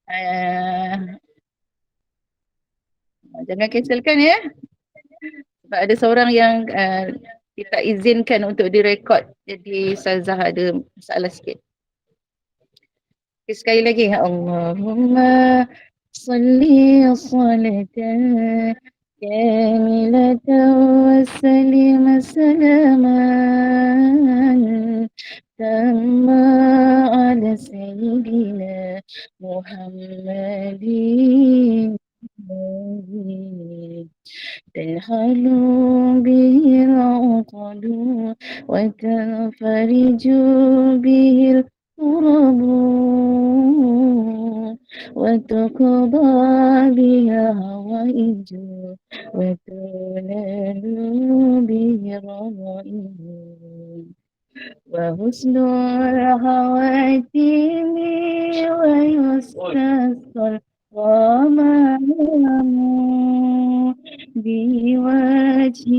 Uh, Jangan cancelkan ya. Sebab ada seorang yang kita izinkan untuk direkod. Jadi Ustazah ada masalah sikit. Okay, sekali lagi. Allahumma salli salatan kamilatan wa sallim salaman tamma ala sayyidina Muhammadin تنحل به العقد وتنفرج به الكرب وتقضى بها حوائج وتنال به الرغائب وحسن الخواتيم ويستسقى الغمام بوجهه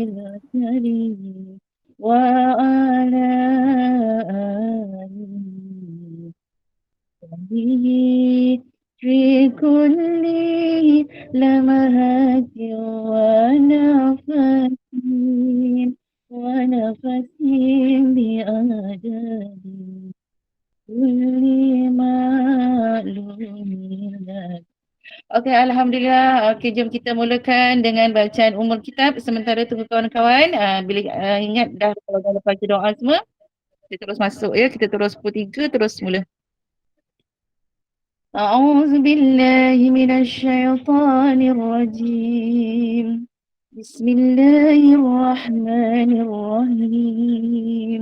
الكريم وعلى آله به في كل لمهات ونفس ونفس بأدب كل معلوم لك. Okey, Alhamdulillah. Okey, jom kita mulakan dengan bacaan umul kitab. Sementara tunggu kawan-kawan. Bila ingat dah kalau dah lepas doa semua, kita terus masuk ya. Kita terus pukul 3 terus mula. أعوذ بالله من الشيطان الرجيم بسم الله الرحمن الرحيم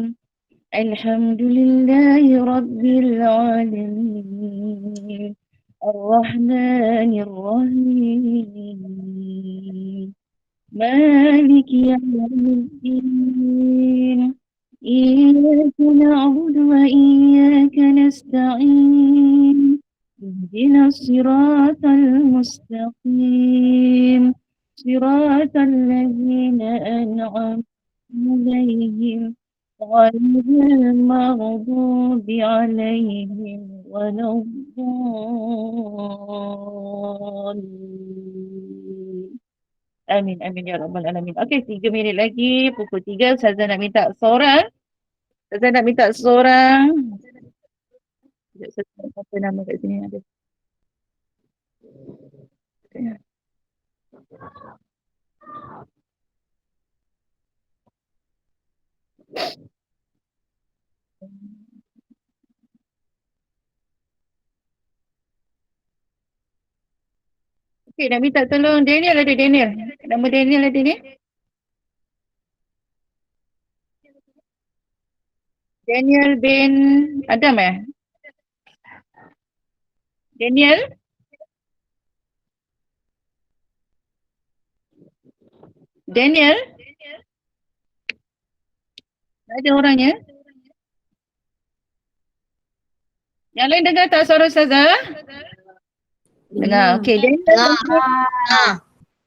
الحمد لله رب العالمين الرحمن الرحيم مالك يوم الدين إياك نعبد وإياك نستعين اهدنا الصراط المستقيم صراط الذين أنعمت عليهم غير المغضوب عليهم ولا الضالين. Amin, amin ya rabbal alamin. Okey, 3 minit lagi, pukul 3. Ustazah nak minta seorang. Ustazah nak minta seorang. Sekejap, Ustazah apa nama kat sini ada. Okey, nak minta tolong Daniel ada Daniel. Nama Daniel ada ni? Daniel bin Adam Daniel? Daniel? Tak ada orangnya? Yang lain dengar tak suara Ustazah? Dengar. Okey, Daniel.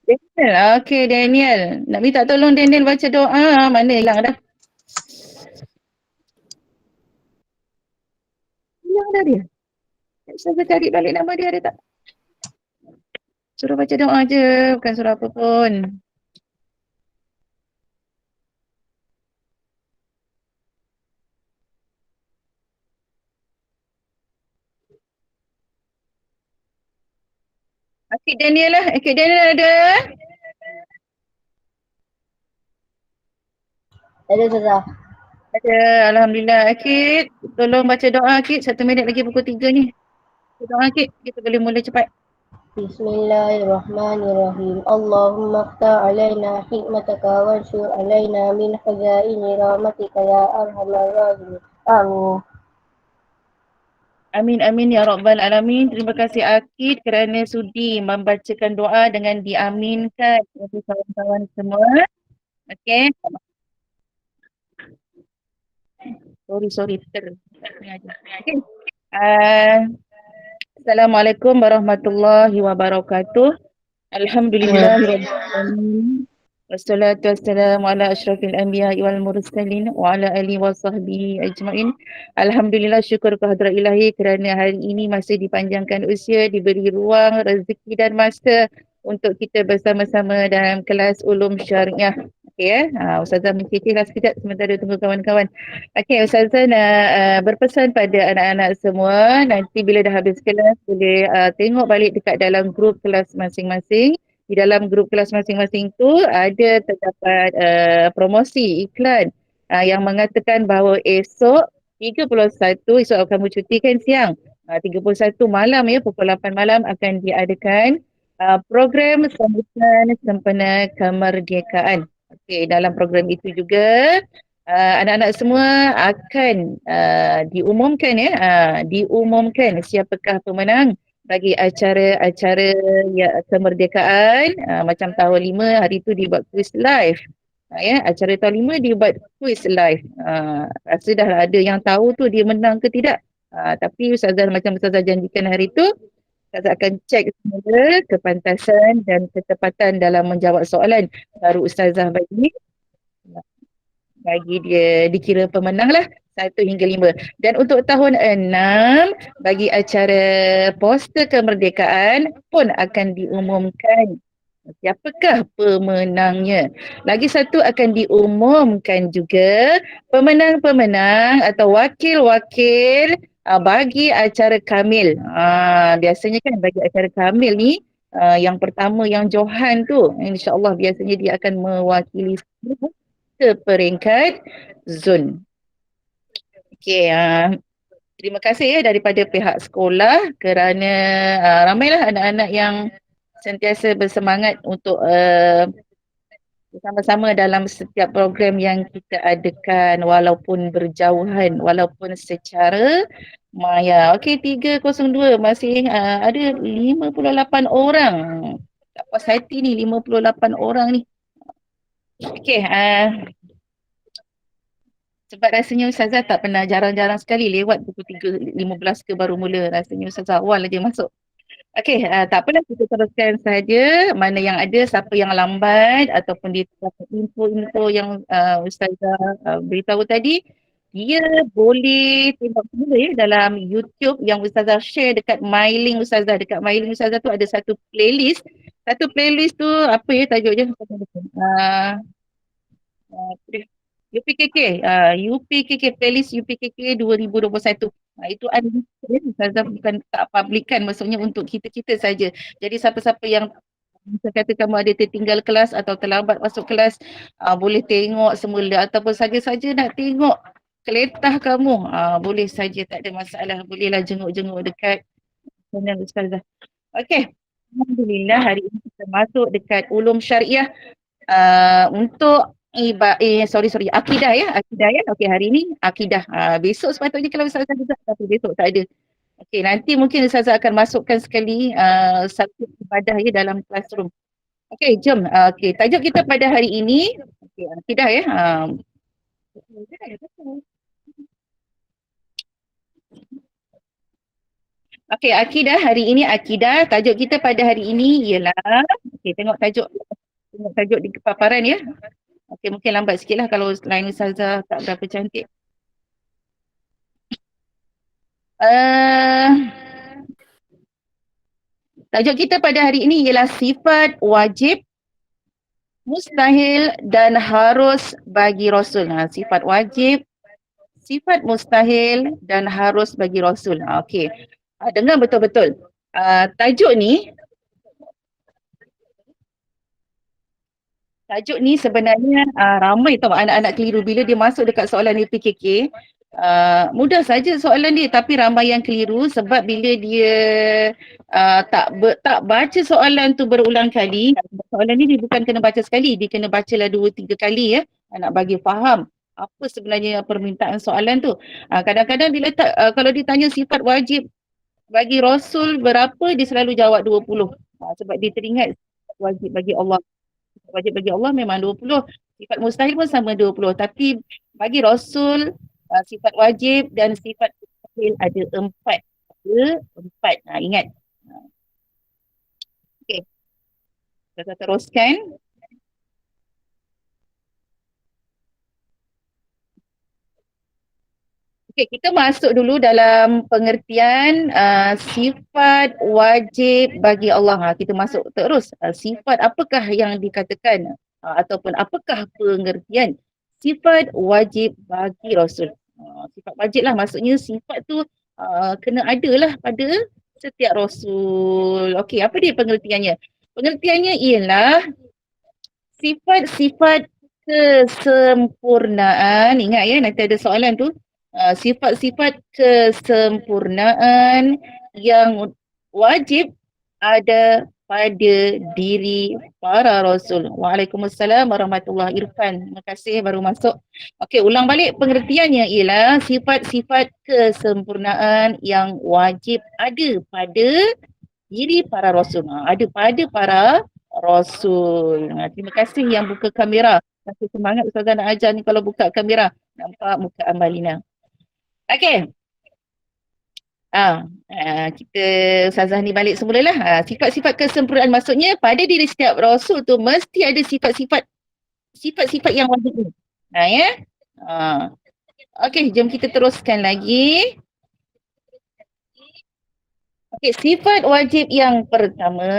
Daniel. Okey, Daniel. Nak minta tolong Daniel baca doa. Mana hilang dah? Hilang dah dia. Ustazah cari balik nama dia ada tak? Suruh baca doa je. Bukan suruh apa pun. Okey, Daniel lah. Okey, Daniel ada? Ada Ustazah. Ada. Alhamdulillah. Akid, tolong baca doa Akid. 1 minit lagi pukul 3 ni. Baca doa Akid. Kita boleh mula cepat. Bismillahirrahmanirrahim. Allahumma ftah alaina hikmataka wansyur alaina min khazaini rahmatika ya arhamar rahimin. Amin. Amin, amin ya rabbal alamin. Terima kasih Akid kerana sudi membacakan doa dengan diaminkan oleh kawan-kawan semua. Okey. Sorry. Okay. Assalamualaikum warahmatullahi wabarakatuh. Alhamdulillah. Wassalatu wassalamu ala asyrafil anbiya'i wal mursalin wa ala alihi wa sahbihi ajma'in. Alhamdulillah, syukur kehadrat ilahi kerana hari ini masih dipanjangkan usia, diberi ruang, rezeki dan masa untuk kita bersama-sama dalam kelas ulum syariah. Okey ya. Ustazah mencicil sekejap sementara tunggu kawan-kawan. Okey, Ustazah nak berpesan pada anak-anak semua, nanti bila dah habis kelas boleh tengok balik dekat dalam grup kelas masing-masing. Di dalam grup kelas masing-masing tu ada terdapat promosi iklan yang mengatakan bahawa esok 31, esok kamu cuti kan siang, 31 malam ya, pukul 8 malam akan diadakan program sambutan sempena kemerdekaan. Okey, dalam program itu juga anak-anak semua akan diumumkan ya, diumumkan siapakah pemenang bagi acara-acara ya, kemerdekaan. Macam tahun 5 hari tu dibuat quiz live. Ya, acara tahun 5 dibuat quiz live. Rasa dah ada yang tahu tu dia menang ke tidak. Tapi Ustazah macam Ustazah janjikan hari tu, Ustazah akan cek semula kepantasan dan ketepatan dalam menjawab soalan. Baru Ustazah bagi dia dikira pemenang lah 1 hingga 5. Dan untuk tahun 6 bagi acara poster kemerdekaan pun akan diumumkan siapakah pemenangnya. Lagi satu akan diumumkan juga pemenang-pemenang atau wakil-wakil bagi acara Kamil. Biasanya kan bagi acara Kamil ni yang pertama yang Johan tu, insya-Allah biasanya dia akan mewakili ke peringkat zon. Okey, terima kasih ya daripada pihak sekolah kerana ramailah anak-anak yang sentiasa bersemangat untuk bersama-sama dalam setiap program yang kita adakan walaupun berjauhan, walaupun secara maya. Okey, 302 masih ada 58 orang. Tak puas hati ni 58 orang ni. Okey, sebab rasanya Ustazah tak pernah, jarang-jarang sekali lewat pukul 3.15 ke baru mula. Rasanya Ustazah awal aja masuk. Okey, tak apalah, kita teruskan saja. Mana yang ada, siapa yang lambat ataupun dia dapat info-info yang Ustazah beritahu tadi, dia boleh tengok semula ya dalam YouTube yang Ustazah share dekat mailing Ustazah. Dekat mailing Ustazah tu ada satu playlist. Satu playlist tu apa ya tajuknya? UPKK, UPKK, playlist UPKK 2021. Itu unlisted ya, Ustazah bukan tak publikan, maksudnya untuk kita-kita saja. Jadi siapa-siapa yang kata kamu ada tertinggal kelas atau terlambat masuk kelas, boleh tengok semula ataupun saja-saja nak tengok keletah kamu, boleh saja, tak ada masalah. Bolehlah jenguk-jenguk dekat channel Ustazah. Okey. Alhamdulillah hari ini kita masuk dekat ulum syariah. Untuk akidah ya. Okey, hari ni akidah. Besok sepatutnya kalau Ustazah juga, tapi besok tak ada. Okey, nanti mungkin Ustazah akan masukkan sekali satu ibadah ya dalam classroom. Okey, jom. Okey, tajuk kita pada hari ini akidah ya. Okey, akidah hari ini akidah. Tajuk kita pada hari ini ialah, okey, tengok tajuk di paparan ya. Okey, mungkin lambat sikit lah kalau line Ustazah tak berapa cantik. Tajuk kita pada hari ini ialah sifat wajib, mustahil dan harus bagi Rasul. Sifat wajib, sifat mustahil dan harus bagi Rasul. Okey, dengar betul-betul. Tajuk ni sebenarnya ramai tahu anak-anak keliru bila dia masuk dekat soalan UPKK. Mudah saja soalan dia, tapi ramai yang keliru sebab bila dia tak baca soalan tu berulang kali. Soalan ni dia bukan kena baca sekali, dia kena bacalah 2-3 kali ya, nak bagi faham apa sebenarnya permintaan soalan tu. Kadang-kadang bila kalau ditanya sifat wajib bagi Rasul berapa, dia selalu jawab 20. Sebab dia teringat wajib bagi Allah. Wajib bagi Allah memang 20. Sifat mustahil pun sama 20. Tapi bagi Rasul, sifat wajib dan sifat mustahil ada 4. Ada 4. Ingat. Uh, Okey. Kita teruskan. Okey, kita masuk dulu dalam pengertian sifat wajib bagi Allah. Kita masuk terus. Sifat apakah yang dikatakan ataupun apakah pengertian sifat wajib bagi Rasul? Sifat wajib lah, maksudnya sifat tu kena ada lah pada setiap Rasul. Okey, apa dia pengertiannya? Pengertiannya ialah sifat-sifat kesempurnaan. Ingat ya, nanti ada soalan tu. Sifat-sifat kesempurnaan yang wajib ada pada diri para Rasul. Waalaikumsalam warahmatullahi Irfan. Terima kasih baru masuk. Okey, ulang balik pengertiannya ialah sifat-sifat kesempurnaan yang wajib ada pada diri para Rasul. Ada pada para Rasul. Terima kasih yang buka kamera. Masih semangat Ustazah nak ajar ni kalau buka kamera. Nampak muka Amalina. Okey. Kita Ustazah ni balik semula lah. Sifat-sifat kesempurnaan maksudnya pada diri setiap Rasul tu mesti ada sifat-sifat yang wajib ni. Ya. Okey, jom kita teruskan lagi. Okey, sifat wajib yang pertama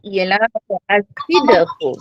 ialah as-sidqu.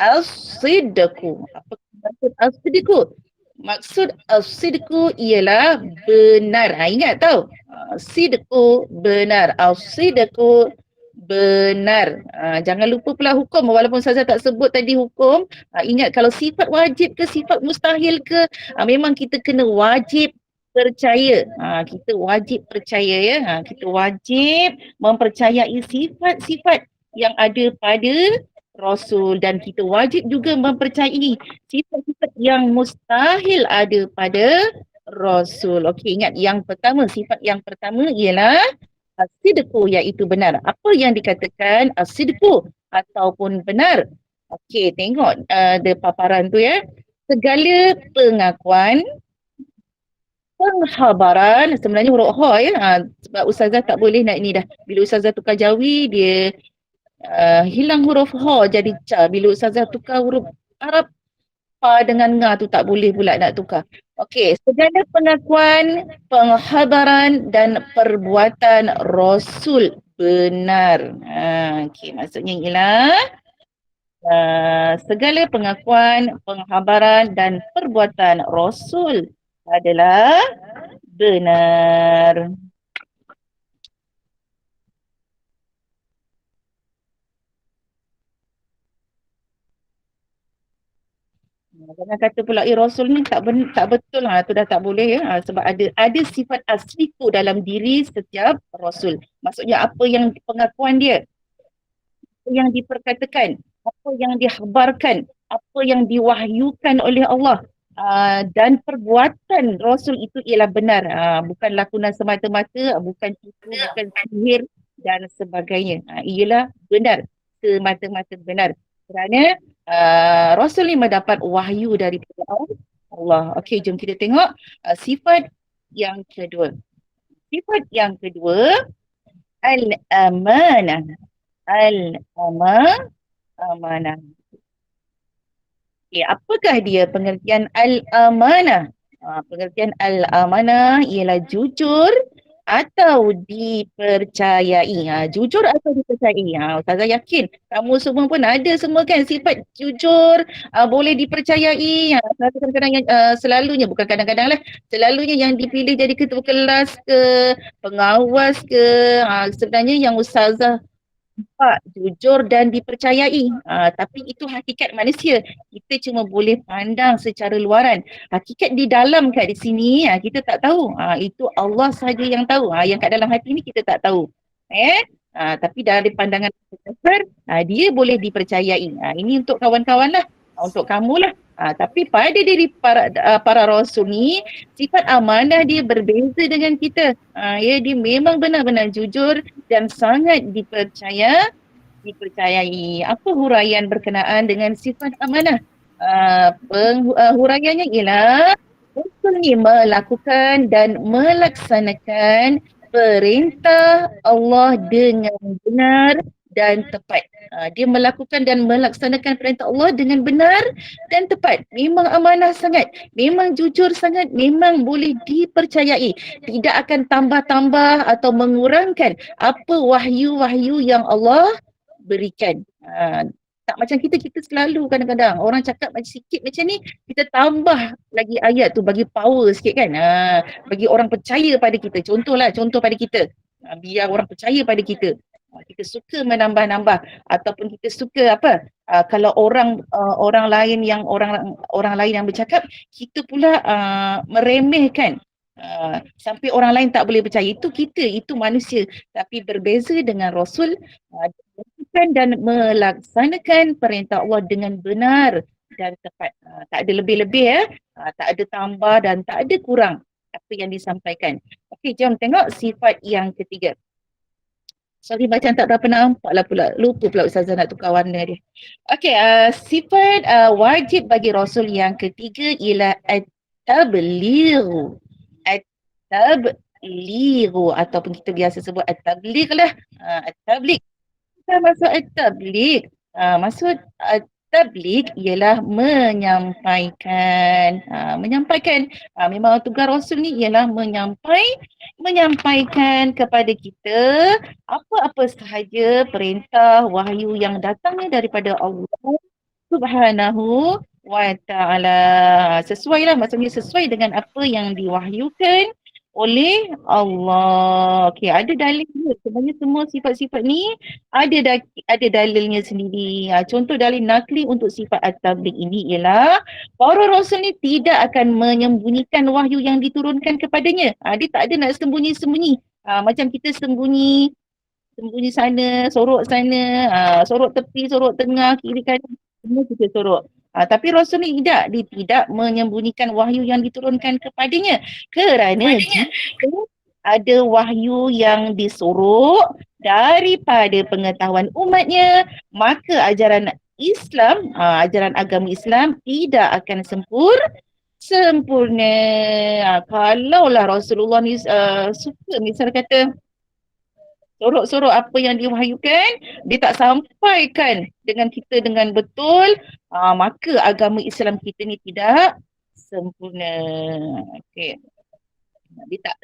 As-sidqu. Apa maksud as-sidqu? Maksud as-sidqu ialah benar. Ingat tau. Sidqu benar. As-sidqu benar. Jangan lupa pula hukum. Walaupun saya tak sebut tadi hukum, ingat kalau sifat wajib ke sifat mustahil ke, memang kita kena wajib percaya. Kita wajib percaya ya. Kita wajib mempercayai sifat-sifat yang ada pada Rasul dan kita wajib juga mempercayai sifat-sifat yang mustahil ada pada Rasul. Okey, ingat yang pertama, sifat yang pertama ialah as-sidqu, iaitu benar. Apa yang dikatakan as-sidqu ataupun benar? Okey, tengok ada paparan tu ya. Segala pengakuan, penghabaran, sebenarnya huruf ha ya. Sebab Ustazah tak boleh nak ni dah. Bila Ustazah tukar Jawi, dia hilang huruf ha jadi ca. Bila Ustazah tukar huruf Arab, pa dengan nga tu tak boleh pula nak tukar. Okey, segala pengakuan, penghabaran dan perbuatan Rasul benar. Okey, maksudnya ialah segala pengakuan, penghabaran dan perbuatan Rasul adalah benar. Jangan kata pula Rasul ni tak betul lah, tu dah tak boleh ya. Sebab ada sifat asliku dalam diri setiap Rasul. Maksudnya apa yang pengakuan dia, apa yang diperkatakan, apa yang dihabarkan, apa yang diwahyukan oleh Allah, dan perbuatan Rasul itu ialah benar, bukan lakonan semata-mata, bukan tipu, bukan sihir dan sebagainya. Ialah benar, semata-mata benar. Kerana Rasul ni mendapat wahyu daripada Allah. Okey, jom kita tengok sifat yang kedua. Sifat yang kedua, al-amanah. Al-amanah. Okay, apakah dia pengertian al-amanah? Pengertian al-amanah ialah jujur atau dipercayai. Jujur atau dipercayai. Ustazah yakin kamu semua pun ada semua kan sifat jujur, boleh dipercayai. Kadang-kadang selalunya, bukan kadang-kadang lah, selalunya yang dipilih jadi ketua kelas ke, pengawas ke, sebenarnya yang Ustazah jujur dan dipercayai. Tapi itu hakikat manusia. Kita cuma boleh pandang secara luaran. Hakikat di dalam kat di sini kita tak tahu. Itu Allah sahaja yang tahu. Yang kat dalam hati ni kita tak tahu. Tapi dari pandangan besar, dia boleh dipercayai. Ini untuk kawan-kawan lah. Untuk kamu lah. Tapi pada diri para Rasul ni, sifat amanah dia berbeza dengan kita. Dia memang benar-benar jujur dan sangat dipercayai. Apa huraian berkenaan dengan sifat amanah? Huraiannya ialah Rasul ni melakukan dan melaksanakan perintah Allah dengan benar dan tepat. Dia melakukan dan melaksanakan perintah Allah dengan benar dan tepat. Memang amanah sangat, memang jujur sangat, memang boleh dipercayai. Tidak akan tambah-tambah atau mengurangkan apa wahyu-wahyu yang Allah berikan. Tak macam kita selalu kadang-kadang orang cakap macam sikit macam ni, kita tambah lagi ayat tu bagi power sikit kan. Bagi orang percaya pada kita. Contoh pada kita. Biar orang percaya pada kita. Kita suka menambah-nambah ataupun kita suka apa? Kalau orang lain yang orang lain yang bercakap, kita pula meremehkan. Sampai orang lain tak boleh percaya. Itu kita, itu manusia. Tapi berbeza dengan Rasul, dan melaksanakan perintah Allah dengan benar dan tepat. Tak ada lebih-lebih tak ada tambah dan tak ada kurang apa yang disampaikan. Okey, jom tengok sifat yang ketiga. Sorry, macam tak berapa nampak lah pula. Lupa pula Ustazah nak tukar warna dia. Okey, sifat wajib bagi Rasul yang ketiga ialah at-tabligh. At-tabligh ataupun kita biasa sebut at-tabligh lah. At-tabligh. Kita maksud at-tabligh. Maksud at-tabligh ialah menyampaikan. Menyampaikan. Memang tugas Rasul ni ialah menyampaikan kepada kita apa-apa sahaja perintah wahyu yang datangnya daripada Allah Subhanahu wa ta'ala. Sesuailah, maksudnya sesuai dengan apa yang diwahyukan oleh Allah. Okey, ada dalil dia. Sebenarnya semua sifat-sifat ni ada dalilnya sendiri. Contoh dalil nakli untuk sifat at-tabligh ini ialah para rasul ni tidak akan menyembunyikan wahyu yang diturunkan kepadanya. Dia tak ada nak sembunyi-sembunyi. Macam kita sembunyi sana, sorok tepi, sorok tengah, kiri kanan, semua kita sorok. Tapi Rasul ni tidak, dia tidak menyembunyikan wahyu yang diturunkan kepadanya kerana jika ada wahyu yang disorok daripada pengetahuan umatnya, maka ajaran Islam, ajaran agama Islam tidak akan sempurna. Kalaulah Rasulullah ni suka misal kata sorok-sorok apa yang diwahyukan, dia tak sampaikan dengan kita dengan betul, maka agama Islam kita ni tidak sempurna. Okey. Dia tak,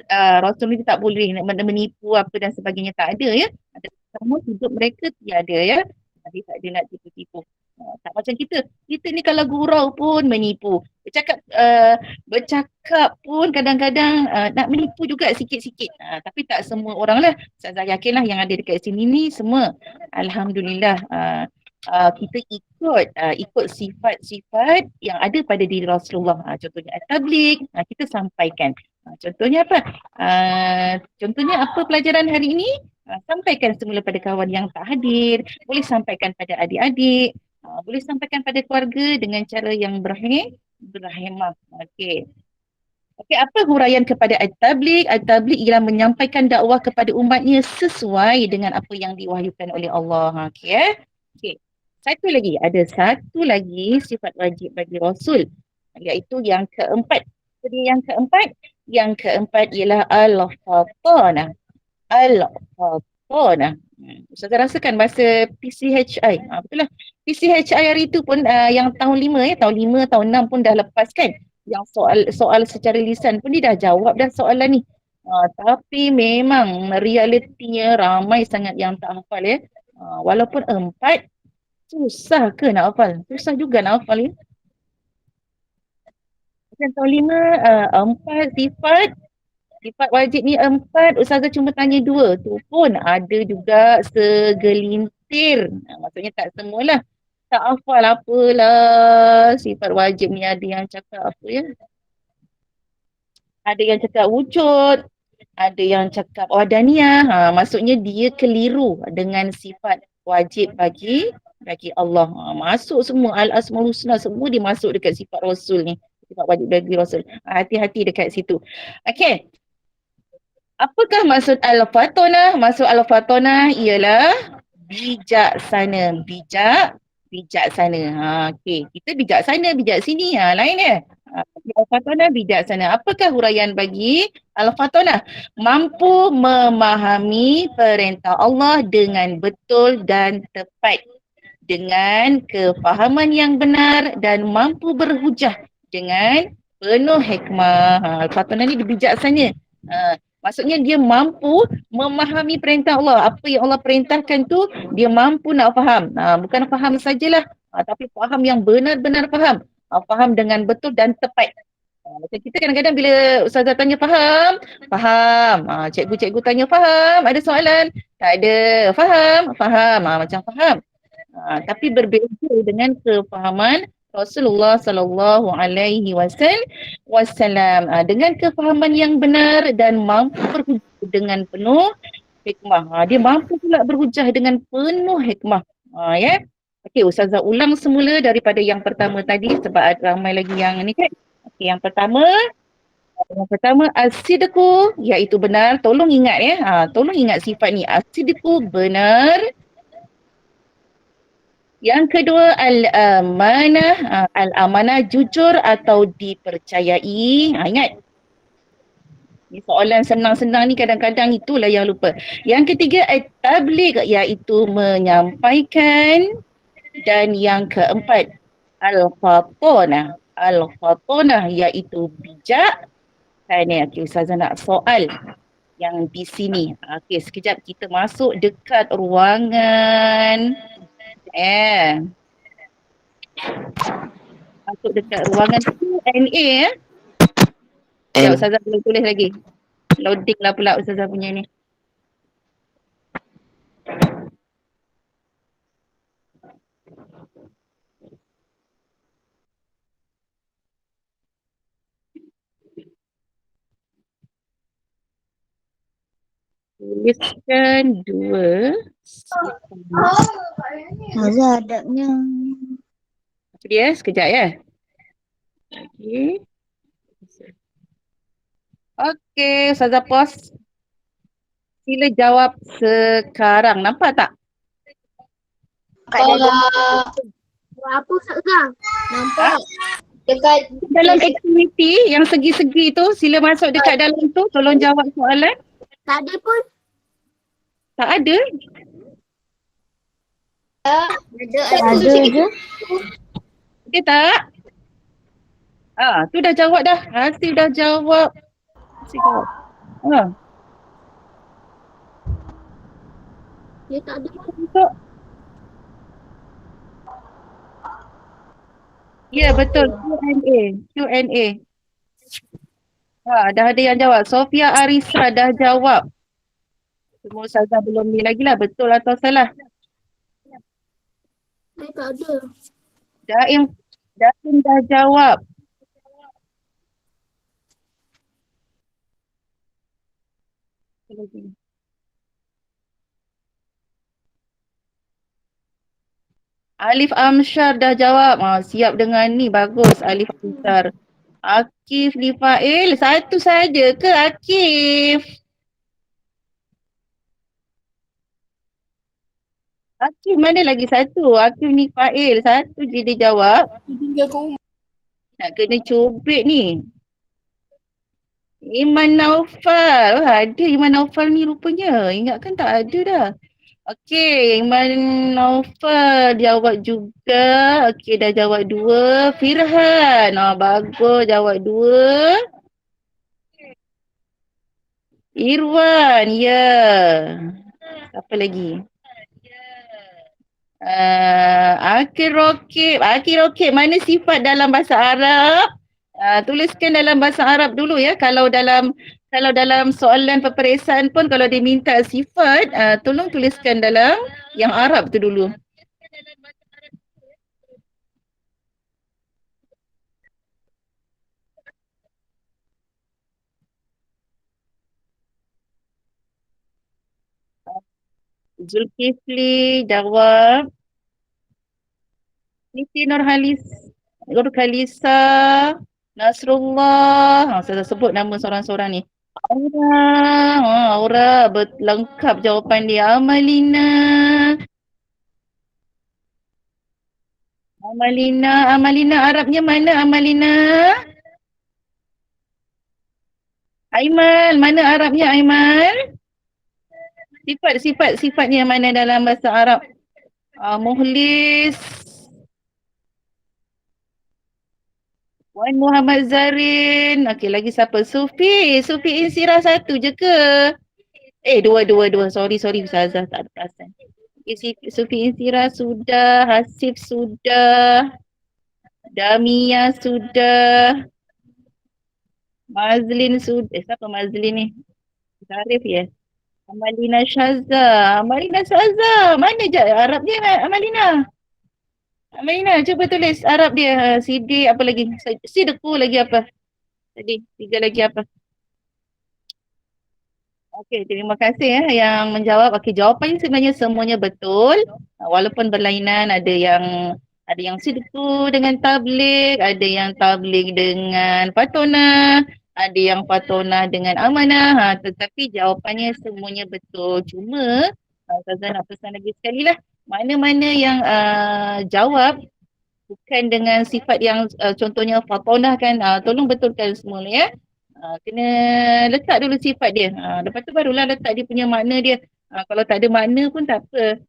Rasul ni tak boleh menipu apa dan sebagainya, tak ada ya. Ada sama hidup mereka tiada ya. Dia tak ada nak tipu-tipu. Tak macam kita. Kita ni kalau gurau pun menipu. Bercakap pun kadang-kadang nak menipu juga sikit-sikit. Tapi tak semua orang lah. Saya yakinlah yang ada dekat sini ni semua. Alhamdulillah. Kita ikut sifat-sifat yang ada pada diri Rasulullah. Contohnya at-tabligh, kita sampaikan. Contohnya apa? Contohnya apa pelajaran hari ini? Sampaikan semula pada kawan yang tak hadir. Boleh sampaikan pada adik-adik. Boleh sampaikan pada keluarga dengan cara yang berhemah. Okey. Okey, apa huraian kepada at-tabligh? At-tabligh ialah menyampaikan dakwah kepada umatnya sesuai dengan apa yang diwahyukan oleh Allah. Okey. Okey. Ada satu lagi sifat wajib bagi Rasul, iaitu yang keempat. Jadi yang keempat ialah al-fatanah. Al-fatanah. Ustazah rasakan bahasa PCHI. Betul lah. PCHI hari itu pun yang tahun 5 tahun 6 pun dah lepas kan. Yang soal secara lisan pun dia dah jawab dah soalan ni. Tapi memang realitinya ramai sangat yang tak hafal ya. Walaupun 4, susah ke nak hafal? Susah juga nak hafal ya. Macam tahun 5, 4 sifat wajib ni 4, Ustazah cuma tanya 2. Tu pun ada juga segelintir. Maksudnya tak semualah. Tak hafal apalah sifat wajib ni, ada yang cakap apa ya. Ada yang cakap wujud, ada yang cakap wadaniyah. Maksudnya dia keliru dengan sifat wajib bagi Allah. Masuk semua al-asmaul husna, semua dia masuk dekat sifat Rasul ni. Sifat wajib bagi Rasul. Hati-hati dekat situ. Okey. Apakah maksud al-fatanah? Maksud al-fatanah ialah bijaksana. Bijaksana. Okey, kita bijaksana, bijak sini. Lain ya. Al-fatanah bijaksana. Apakah huraian bagi al-fatanah? Mampu memahami perintah Allah dengan betul dan tepat. dengan kefahaman yang benar dan mampu berhujah dengan penuh hikmah. Al-Fatihah ni dia bijaksana. Maksudnya dia mampu memahami perintah Allah. Apa yang Allah perintahkan tu dia mampu nak faham. Bukan faham sajalah, tapi faham yang benar-benar faham. Faham dengan betul dan tepat. Macam kita kadang-kadang bila ustazah tanya faham, faham. Cikgu-cikgu tanya faham, ada soalan? Tak ada. Faham? Faham. Macam faham. Tapi berbeza dengan kefahaman Rasulullah sallallahu alaihi wasallam, dengan kefahaman yang benar dan mampu berhujah dengan penuh hikmah. Dia mampu pula berhujah dengan penuh hikmah. Ya. Okey, ustazah ulang semula daripada yang pertama tadi sebab ada ramai lagi yang ni kan. Okey, yang pertama as-sidqu iaitu benar. Tolong ingat ya. Tolong ingat sifat ni. As-sidqu benar. Yang kedua al-amanah. Al-amanah jujur atau dipercayai. Ingat. Ni soalan senang-senang ni kadang-kadang itulah yang lupa. Yang ketiga at-tabligh iaitu menyampaikan. Dan yang keempat al-fatonah. Al-fatonah iaitu bijak. Okey, Ustazah nak soal yang di sini. Okey, sekejap kita masuk dekat ruangan. Masuk dekat ruangan Q&A ya. Ya, Ustazah belum tulis lagi. Loading lah pula Ustazah punya ni. Tuliskan dua. Mazah adabnya. Apa dia? Sekejap ya. Okey. Okey, Ustazah pause. Sila jawab sekarang. Nampak tak? Apa Ustazah? Nampak. Dekat Dalam aktiviti yang segi-segi tu, sila masuk dekat dalam tu. Tolong jawab soalan. tadi pun Tak ada. ada je. Dia tak? Tu dah jawab dah. Hasif dah jawab. Hasif jawab. Dia tak ada. Untuk. Ya, betul. Q&A. Q&A. Dah ada yang jawab. Sofia Arisa dah jawab. Semua Ustazah belum ni lagi lah. Betul atau salah? Dia tak ada. Daim dah jawab. Alif Amsyar dah jawab. Siap dengan ni. Bagus Alif Amsyar. Akif Lifail. Satu saja ke Akif? Akif mana lagi satu? Akif Lifail. Satu je dia jawab. Nak kena cubit ni. Iman Naufal. Ada Iman Naufal ni rupanya. Ingatkan tak ada dah. Okey, Iman Naufal jawab juga. Okey, dah jawab dua. Firhan. Bagus jawab dua. Irwan, ya. Siapa lagi? Akil Rokib. Mana sifat dalam bahasa Arab? Tuliskan dalam bahasa Arab dulu ya. Kalau dalam soalan peperiksaan pun kalau dia minta sifat, tolong tuliskan dalam yang Arab tu dulu. Zulkifli jawab. Siti Nurhalisa, Nasrullah. Saya sebut nama seorang-seorang ni. Aura. Lengkap jawapan dia. Amalina Arabnya mana Amalina? Aiman, mana Arabnya Aiman? Sifatnya mana dalam bahasa Arab? Muhlis, Wan Muhammad Zarin. Okey, lagi siapa? Sufi. Sufi Insira satu je ke? Dua. Sorry Ustazah, tak ada perasan. Okay, Sufi Insira sudah, Hasif sudah, Damia sudah, Mazlin sudah. Siapa Mazlin ni? Tarif ya? Amalina Shaza. Amalina Shaza. Mana je Arab dia, Amalina? Amalina, cuba tulis Arab dia. Sidik apa lagi? Sidku lagi apa? Tadi, tiga lagi apa? Okey, terima kasih yang menjawab. Okey, jawapannya sebenarnya semuanya betul. Walaupun berlainan, ada yang sidku dengan tabligh, ada yang tabligh dengan patona, ada yang patona dengan amanah. Tetapi jawapannya semuanya betul. Cuma Ustazah nak pesan lagi sekali lah. Mana-mana yang jawab bukan dengan sifat yang contohnya fatonah kan, tolong betulkan semua ya. Kena letak dulu sifat dia. Lepas tu barulah letak dia punya makna dia. Kalau tak ada makna pun tak apa.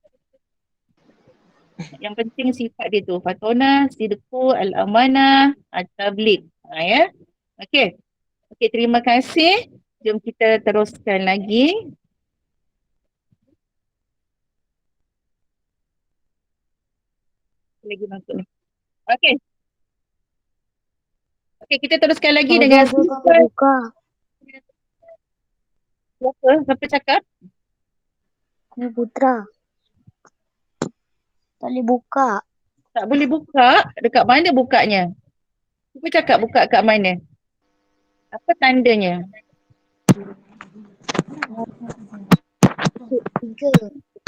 Yang penting sifat dia tu. Fatonah, sidqu, al-amanah, at-tabligh. Ya. Okey. Okey, terima kasih. Jom kita teruskan lagi. Lagi masuk ni. Okey. Okey, kita teruskan lagi dengan sifat. buka. Siapa cakap? Ni Putra. Tak boleh buka. Tak boleh buka. Dekat mana bukanya? Cuba cakap buka kat mana? Apa tandanya? Tiga.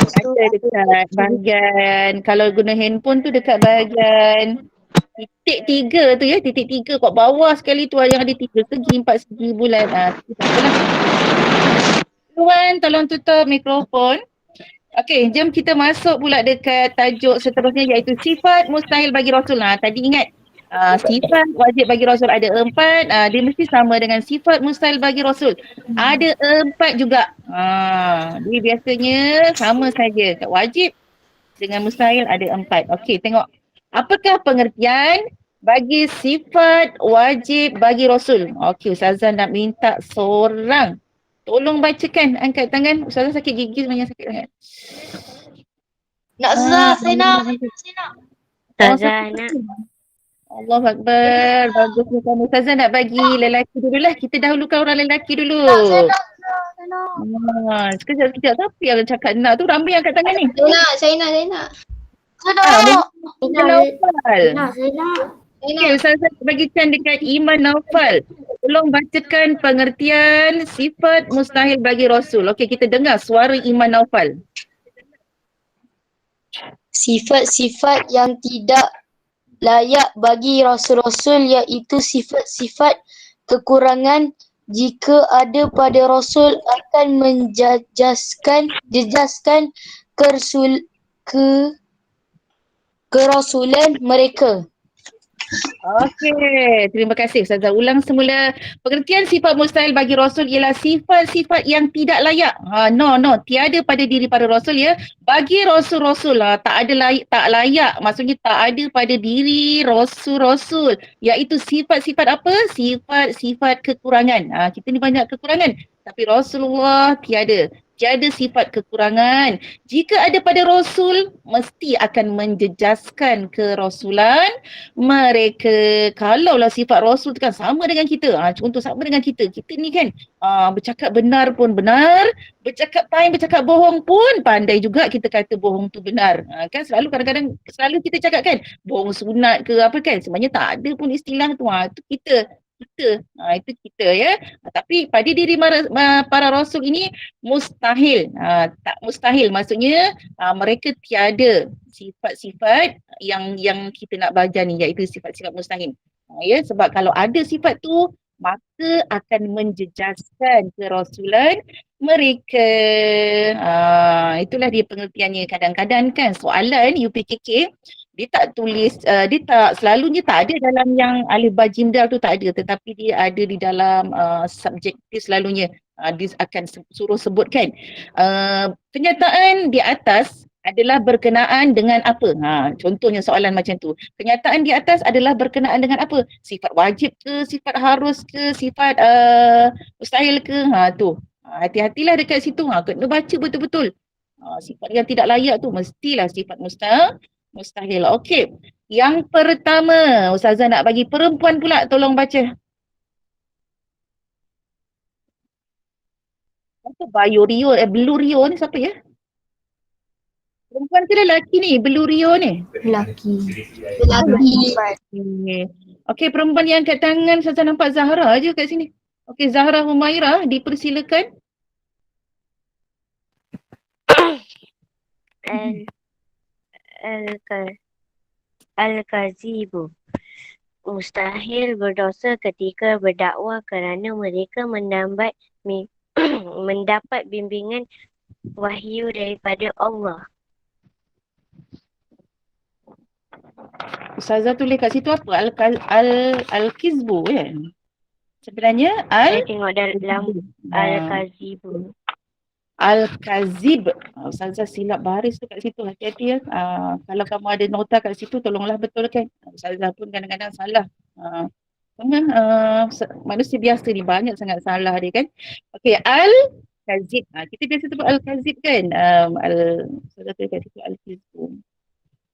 Ada dekat bahagian, kalau guna handphone tu dekat bahagian titik tiga tu ya, titik tiga kat bawah sekali tu yang ada tiga segi, empat segi bulan. Tu tak apalah. Tuan, tolong tutup mikrofon. Okey, jom kita masuk pula dekat tajuk seterusnya iaitu sifat mustahil bagi Rasul. Tadi ingat sifat wajib bagi Rasul ada 4, dia mesti sama dengan sifat mustahil bagi Rasul. Ada 4 juga. Dia biasanya sama saja. Wajib dengan mustahil ada 4. Okey, tengok. Apakah pengertian bagi sifat wajib bagi Rasul? Okey, Ustazah nak minta seorang. Tolong bacakan, angkat tangan. Ustazah sakit gigi sebenarnya, sakit sangat. Nak Ustazah, saya nak. Ustazah nak. Allahu Akbar. Bagusnya kamu. Ustazah nak bagi lelaki dululah. Kita dahulukan orang lelaki dulu. Saya nak. Sekejap. Siapa yang cakap nak tu? Ramai yang angkat tangan ni. Saya nak. Saya nak. Bukan Naufal. Saya nak. Okay, Ustazah bagikan dekat Iman Naufal. Tolong bacakan pengertian sifat mustahil bagi Rasul. Okey, kita dengar suara Iman Naufal. Sifat-sifat yang tidak layak bagi Rasul-Rasul iaitu sifat-sifat kekurangan jika ada pada Rasul akan jejaskan kerasulan mereka. Okey, terima kasih Ustazah. Ulang semula. Pengertian sifat mustahil bagi Rasul ialah sifat-sifat yang tidak layak. No, tiada pada diri para Rasul ya. Bagi Rasul-Rasul tak layak. Maksudnya tak ada pada diri Rasul-Rasul. Iaitu sifat-sifat apa? Sifat-sifat kekurangan. Kita ni banyak kekurangan. Tapi Rasulullah tiada. Tiada sifat kekurangan. Jika ada pada Rasul, mesti akan menjejaskan kerasulan mereka. Kalaulah sifat Rasul tu kan sama dengan kita. Contoh sama dengan kita. Kita ni kan bercakap benar pun benar. Bercakap bohong pun pandai juga kita kata bohong tu benar. Kan kadang-kadang selalu kita cakap kan bohong sunat ke apa kan. Sebenarnya tak ada pun istilah tu. Itu kita. Itu kita ya. Tapi pada diri para Rasul ini mustahil. Tak mustahil maksudnya mereka tiada sifat-sifat yang kita nak belajar ni iaitu sifat-sifat mustahil. Ya, sebab kalau ada sifat tu maka akan menjejaskan kerasulan mereka. Itulah dia pengertiannya. Kadang-kadang kan soalan UPKK dia tak tulis, dia tak selalunya tak ada dalam yang alif ba jim dal tu tak ada, tetapi dia ada di dalam subjektif selalunya. Dia akan suruh sebutkan kenyataan di atas adalah berkenaan dengan apa? Contohnya soalan macam tu. Kenyataan di atas adalah berkenaan dengan apa? Sifat wajib ke, sifat harus ke, sifat mustahil ke? Tu. Hati-hatilah dekat situ. Kena baca betul-betul. Sifat yang tidak layak tu mestilah sifat mustahil. Okey. Yang pertama, Ustazah nak bagi perempuan pula tolong baca. Apa Bayorio, Belurio ni siapa ya? Perempuan ke lelaki ni? Belurio ni? Lelaki. Okay. Okey, perempuan yang angkat tangan saya nampak Zahra je kat sini. Okey, Zahra Humairah dipersilakan. Al-Kazibu. Mustahil berdosa ketika berdakwah kerana mereka mendapat bimbingan wahyu daripada Allah. Ustazah tulis kat situ apa? Al-Kizbu kan? Sebenarnya Saya tengok dalam Al-Kazibu. Al-Kazib. Ustazah silap baris tu kat situ. Hati-hati ya. Kalau kamu ada nota kat situ tolonglah betulkan. Ustazah pun kadang-kadang salah. Manusia biasa ni banyak sangat salah dia kan. Okey, Al-Kazib. Kita biasa sebut Al-Kazib kan. Ustazah tulis kat situ Al-Kizbu.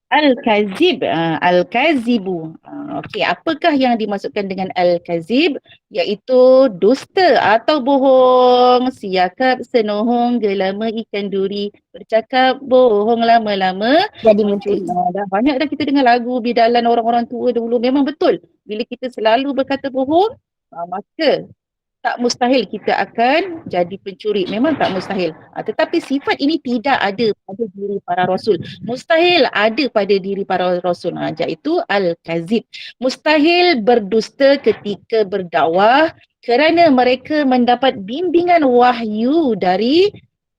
Al-Kazib, Al-Kazibu. Okey, apakah yang dimaksudkan dengan Al-Kazib? Iaitu dusta atau bohong, siakap, senohong, gelama, ikan duri, bercakap, bohong lama-lama. Jadi mencuri. Dah banyak dah kita dengar lagu bidalan orang-orang tua dulu. Memang betul. Bila kita selalu berkata bohong, maka tak mustahil kita akan jadi pencuri. Memang tak mustahil. Tetapi sifat ini tidak ada pada diri para rasul. Mustahil ada pada diri para rasul. Iaitu Al-Kazib. Mustahil berdusta ketika berdakwah kerana mereka mendapat bimbingan wahyu dari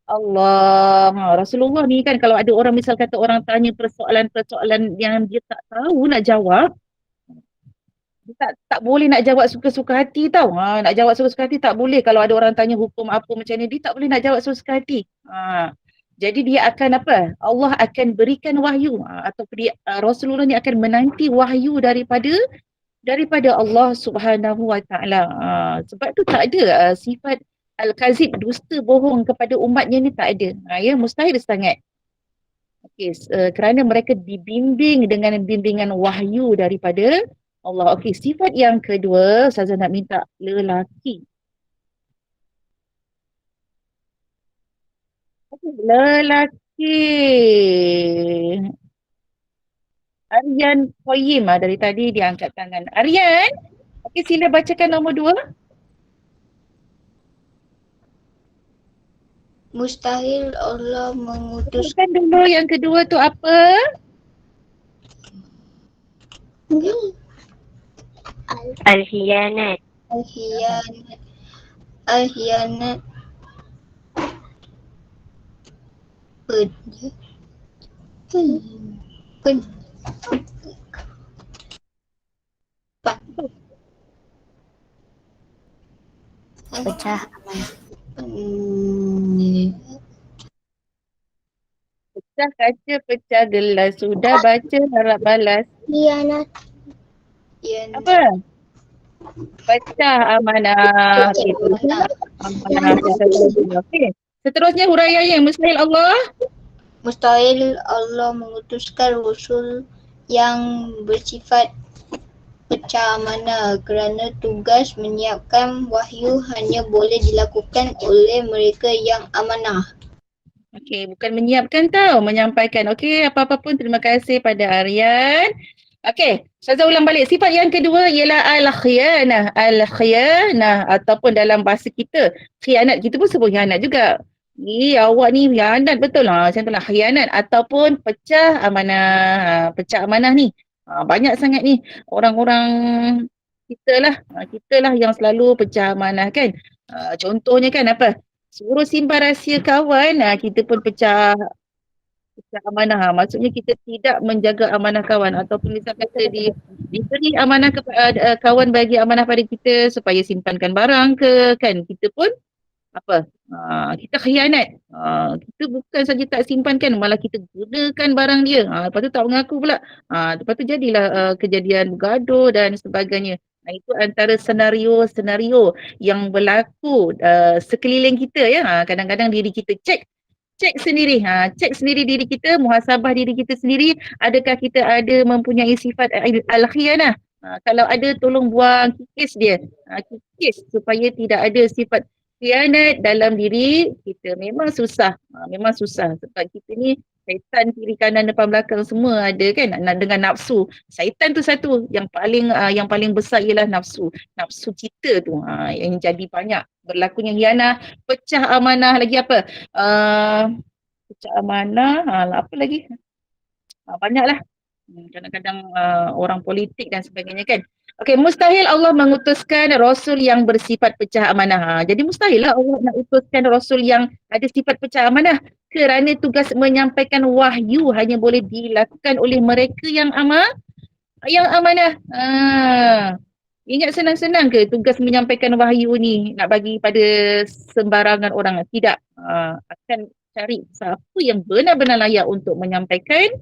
Allah. Rasulullah ni kan kalau ada orang misal kata orang tanya persoalan-persoalan yang dia tak tahu nak jawab, tak boleh nak jawab suka-suka hati tau. Nak jawab suka-suka hati tak boleh. Kalau ada orang tanya hukum apa macam ni, dia tak boleh nak jawab suka-suka hati. Jadi dia akan apa? Allah akan berikan wahyu atau Rasulullah ni akan menanti wahyu daripada Allah Subhanahu Wa Taala. Sebab tu tak ada sifat al-kazib, dusta bohong kepada umatnya ni tak ada. Ya, mustahil sangat. Okey, kerana mereka dibimbing dengan bimbingan wahyu daripada Allah. Okey, sifat yang kedua, Ustazah nak minta lelaki. Lelaki. Aryan Qoyim dari tadi dia angkat tangan. Aryan, okey sila bacakan nombor 2. Mustahil Allah mengutus. Kan dulu yang kedua tu apa? Al-Hiyanat. Al-Hiyanat. Pecah Pecah kaca, pecah gelas. Sudah baca, harap balas. Hianat. Apa? Pecah amanah. Okey. Seterusnya huraian yang mustahil Allah. Mustahil Allah mengutuskan Rasul yang bersifat pecah amanah kerana tugas menyiapkan wahyu hanya boleh dilakukan oleh mereka yang amanah. Okey, bukan menyiapkan tau, menyampaikan. Okey, apa-apa pun terima kasih pada Aryan. Okey, Ustazah ulang balik. Sifat yang kedua ialah al-khiyanah. Al-khiyanah ataupun dalam bahasa kita, khianat kita pun sebut khianat juga. Awak ni khianat betul lah. Macam tu lah khianat ataupun pecah amanah. Pecah amanah ni. Banyak sangat ni orang-orang kita lah yang selalu pecah amanah kan. Contohnya kan apa? Suruh simpan rahsia kawan, kita pun pecah amanah. Maksudnya kita tidak menjaga amanah kawan ataupun misal kata diberi amanah kepada kawan bagi amanah pada kita supaya simpankan barang ke kan, kita pun apa? Kita khianat. Kita bukan saja tak simpankan, malah kita gunakan barang dia. Lepas tu tak mengaku pula. Lepas tu jadilah kejadian bergaduh dan sebagainya. Itu antara senario-senario yang berlaku sekeliling kita ya. Kadang-kadang diri kita cek sendiri, cek sendiri diri kita, muhasabah diri kita sendiri, adakah kita ada mempunyai sifat al-khianah. Kalau ada, tolong buang, kikis dia, kikis supaya tidak ada sifat khianat dalam diri kita. Memang susah, memang susah sebab kita ni syaitan kiri kanan depan belakang semua ada kan, dengan nafsu. Syaitan tu satu, yang paling besar ialah nafsu. Nafsu kita tu yang jadi banyak berlakunya khianah, pecah amanah, lagi apa? Pecah amanah, apa lagi? Banyaklah. Kadang-kadang orang politik dan sebagainya kan. Okey, mustahil Allah mengutuskan Rasul yang bersifat pecah amanah. Jadi mustahil lah Allah nak utuskan Rasul yang ada sifat pecah amanah kerana tugas menyampaikan wahyu hanya boleh dilakukan oleh mereka yang amanah. Ingat senang-senang ke tugas menyampaikan wahyu ni nak bagi pada sembarangan orang? Tidak. Akan cari siapa yang benar-benar layak untuk menyampaikan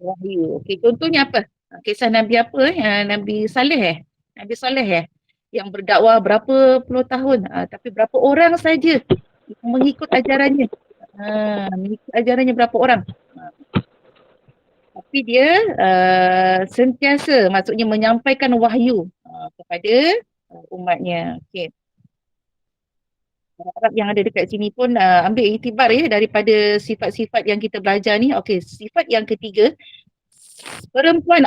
wahyu. Okey, contohnya apa? Kisah Nabi apa Nabi Saleh Nabi Saleh yang berdakwah berapa puluh tahun, tapi berapa orang saja yang mengikut ajarannya. Mengikut ajarannya berapa orang? Tapi dia sentiasa, maksudnya menyampaikan wahyu kepada umatnya. Okey. Harap yang ada dekat sini pun ambil iktibar ya daripada sifat-sifat yang kita belajar ni. Okey, sifat yang ketiga, perempuan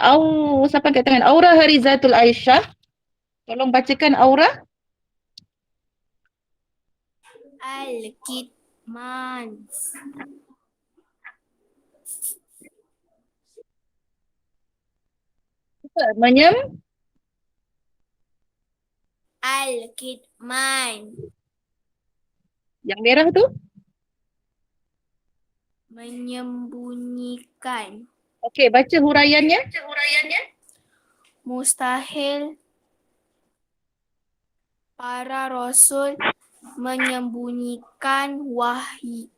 siapa angkat tangan? Aura Harizatul Aisyah. Tolong bacakan aura. Al-Kitman. Al-Kitman. Yang merah tu? Menyembunyikan. Okey, baca huraiannya. Mustahil para rasul menyembunyikan wahyu.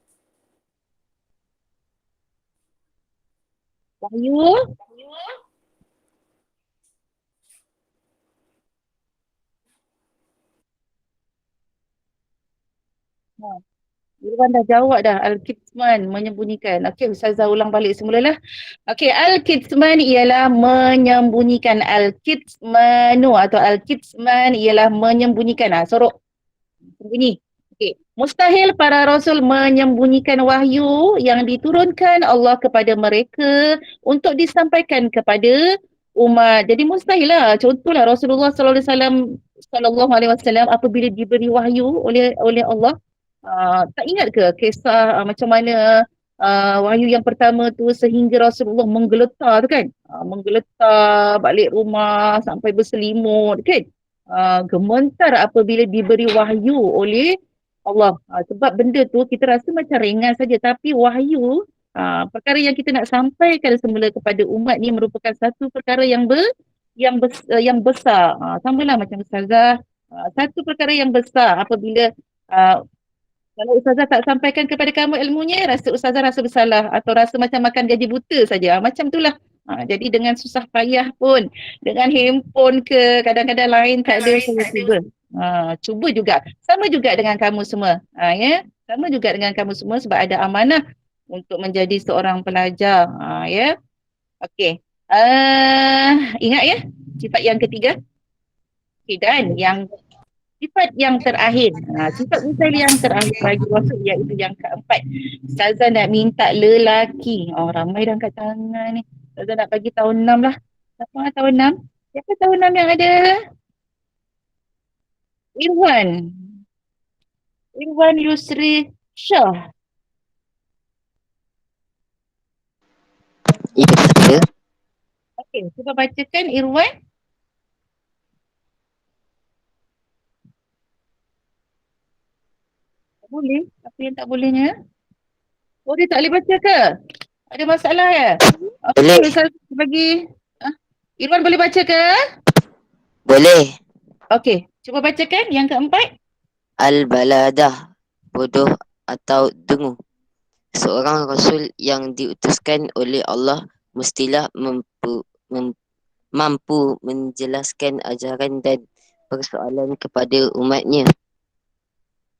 Irwan dah jawab dah. Al-Kitman, menyembunyikan. Okey, Ustazah ulang balik semula lah. Okey, Al-Kitman ialah menyembunyikan. Al-Kitmanu atau Al-Kitman ialah menyembunyikan. Sorok. Sembunyi. Okey. Mustahil para rasul menyembunyikan wahyu yang diturunkan Allah kepada mereka untuk disampaikan kepada umat. Jadi mustahil lah. Contohlah Rasulullah SAW apabila diberi wahyu oleh Allah, tak ingat ke kisah macam mana wahyu yang pertama tu sehingga Rasulullah menggeletar tu kan? Menggeletar balik rumah sampai berselimut kan? Gementar apabila diberi wahyu oleh Allah. Sebab benda tu kita rasa macam ringan saja, tapi wahyu, perkara yang kita nak sampaikan semula kepada umat ni merupakan satu perkara yang besar. Samalah macam Ustazah, satu perkara yang besar apabila kalau Ustazah tak sampaikan kepada kamu ilmunya, Ustazah rasa bersalah atau rasa macam makan gaji buta saja. Macam itulah. Jadi dengan susah payah pun, dengan handphone ke, kadang-kadang lain tak ada, saya cuba. Cuba juga. Sama juga dengan kamu semua. Ya? Sama juga dengan kamu semua sebab ada amanah untuk menjadi seorang pelajar. Ya? Okey. Ingat ya, sifat yang ketiga. Okay, dan yang sifat yang terakhir, sifat mustahil yang terakhir bagi Rasul iaitu yang keempat. Ustazah nak minta lelaki. Ramai dah angkat tangan ni. Ustazah nak bagi tahun 6 lah. Siapa tahun 6? Siapa tahun 6 yang ada? Irwan Yusri Shah. Ya. Okey, cuba bacakan Irwan. Boleh? Apa yang tak bolehnya? Oh, dia tak boleh baca ke? Ada masalah ya? Boleh. Okey, saya bagi. Irwan boleh baca ke? Boleh. Okey, cuba bacakan yang keempat. Al-baladah, bodoh atau dengu. Seorang Rasul yang diutuskan oleh Allah mestilah mampu menjelaskan ajaran dan persoalan kepada umatnya.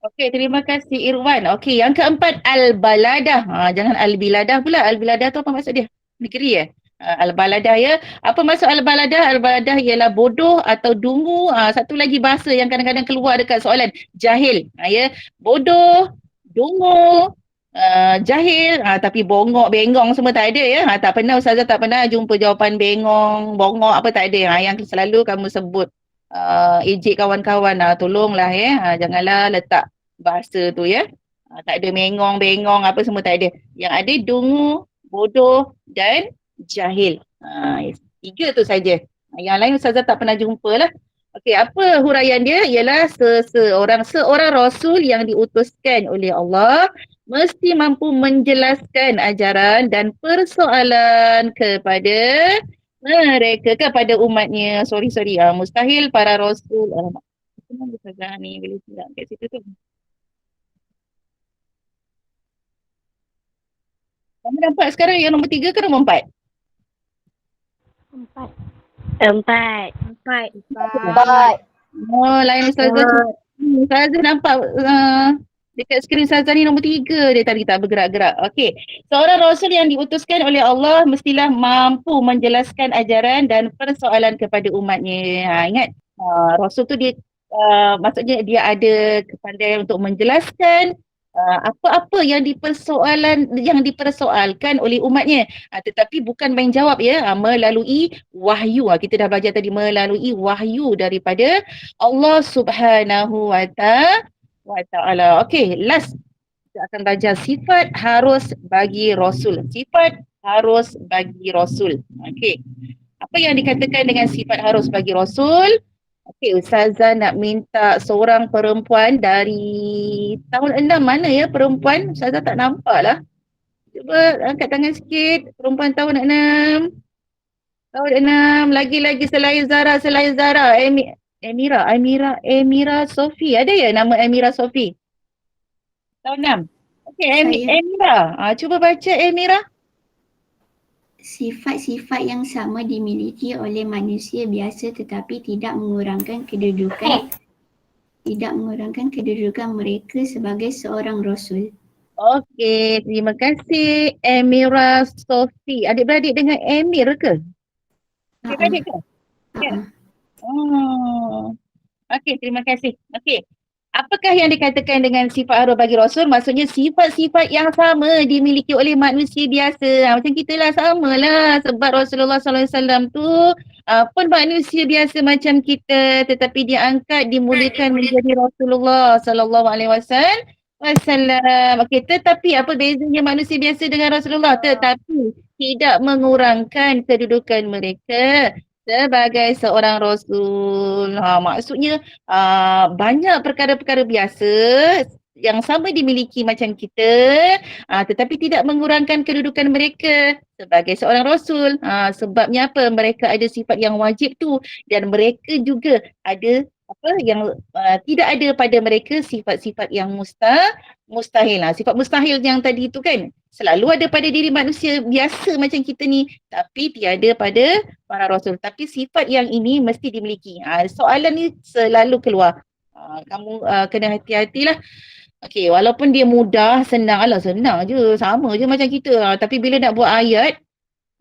Okey, terima kasih Irwan. Okey, yang keempat al-baladah. Jangan al-biladah pula. Al-biladah tu apa maksud dia? Negeri ya? Al-baladah ya. Apa maksud al-baladah? Al-baladah ialah bodoh atau dungu. Satu lagi bahasa yang kadang-kadang keluar dekat soalan. Jahil. Ya. Bodoh, dungu, jahil. Tapi bongok, bengong semua tak ada ya. Tak pernah Ustazah tak pernah jumpa jawapan bengong, bongok apa tak ada. Yang selalu kamu sebut. Ejek kawan-kawan. Tolonglah ya. Janganlah letak bahasa tu ya. Tak ada mengong, bengong apa semua tak ada. Yang ada dungu, bodoh dan jahil. Tiga tu saja. Yang lain Ustazah tak pernah jumpa lah. Okey, apa huraian dia? Ialah seorang rasul yang diutuskan oleh Allah mesti mampu menjelaskan ajaran dan persoalan kepada mereka, kepada umatnya. Sorry. Mustahil para rasul. Alamak. Kenapa Ustazah ni boleh silap kat situ tu? Kamu nampak sekarang yang nombor 3 ke nombor 4? Empat. Empat. Empat. Oh, lain Ustazah. Ustazah nampak dekat skrin Ustazah ni nombor 3 dia tadi tak bergerak-gerak. Okey. Seorang Rasul yang diutuskan oleh Allah mestilah mampu menjelaskan ajaran dan persoalan kepada umatnya. Ingat, Rasul tu dia maksudnya dia ada kepandaian untuk menjelaskan apa-apa yang dipersoalkan oleh umatnya. Tetapi bukan main jawab ya, melalui wahyu. Kita dah belajar tadi melalui wahyu daripada Allah Subhanahu wa Ta'ala. Okey, last kita akan belajar sifat harus bagi Rasul. Sifat harus bagi Rasul. Okey. Apa yang dikatakan dengan sifat harus bagi Rasul? Okey, Ustazah nak minta seorang perempuan dari tahun 6 mana ya perempuan? Ustazah tak nampak lah. Cuba angkat tangan sikit. Perempuan tahun 6. Tahun 6. Lagi-lagi selain Zara. Emira Sofi. Ada ya nama Emira Sofi? Tahun 6. Okey, Emira. Cuba baca Emira. Sifat-sifat yang sama dimiliki oleh manusia biasa tetapi tidak mengurangkan kedudukan mereka sebagai seorang rasul. Okey, terima kasih Emira Sofi. Adik-beradik dengan Emir ke? Adik-beradik ke? Ya. Oh. Okey, terima kasih. Okey. Apakah yang dikatakan dengan sifat harus bagi Rasul? Maksudnya sifat-sifat yang sama dimiliki oleh manusia biasa. Macam kita lah, sama lah. Sebab Rasulullah SAW tu pun manusia biasa macam kita. Tetapi dia angkat, dimuliakan menjadi Rasulullah SAW. Okey, tetapi apa bezanya manusia biasa dengan Rasulullah? Tetapi tidak mengurangkan kedudukan mereka sebagai seorang Rasul. Maksudnya banyak perkara-perkara biasa yang sama dimiliki macam kita, tetapi tidak mengurangkan kedudukan mereka sebagai seorang Rasul. Sebabnya apa? Mereka ada sifat yang wajib tu dan mereka juga ada apa yang tidak ada pada mereka sifat-sifat yang mustahil. Sifat mustahil yang tadi tu kan selalu ada pada diri manusia biasa macam kita ni, tapi tiada pada para rasul. Tapi sifat yang ini mesti dimiliki. Soalan ni selalu keluar. Kamu kena hati-hatilah. Okey, walaupun dia mudah, senang. Alah, senang je. Sama je macam kita. Tapi bila nak buat ayat,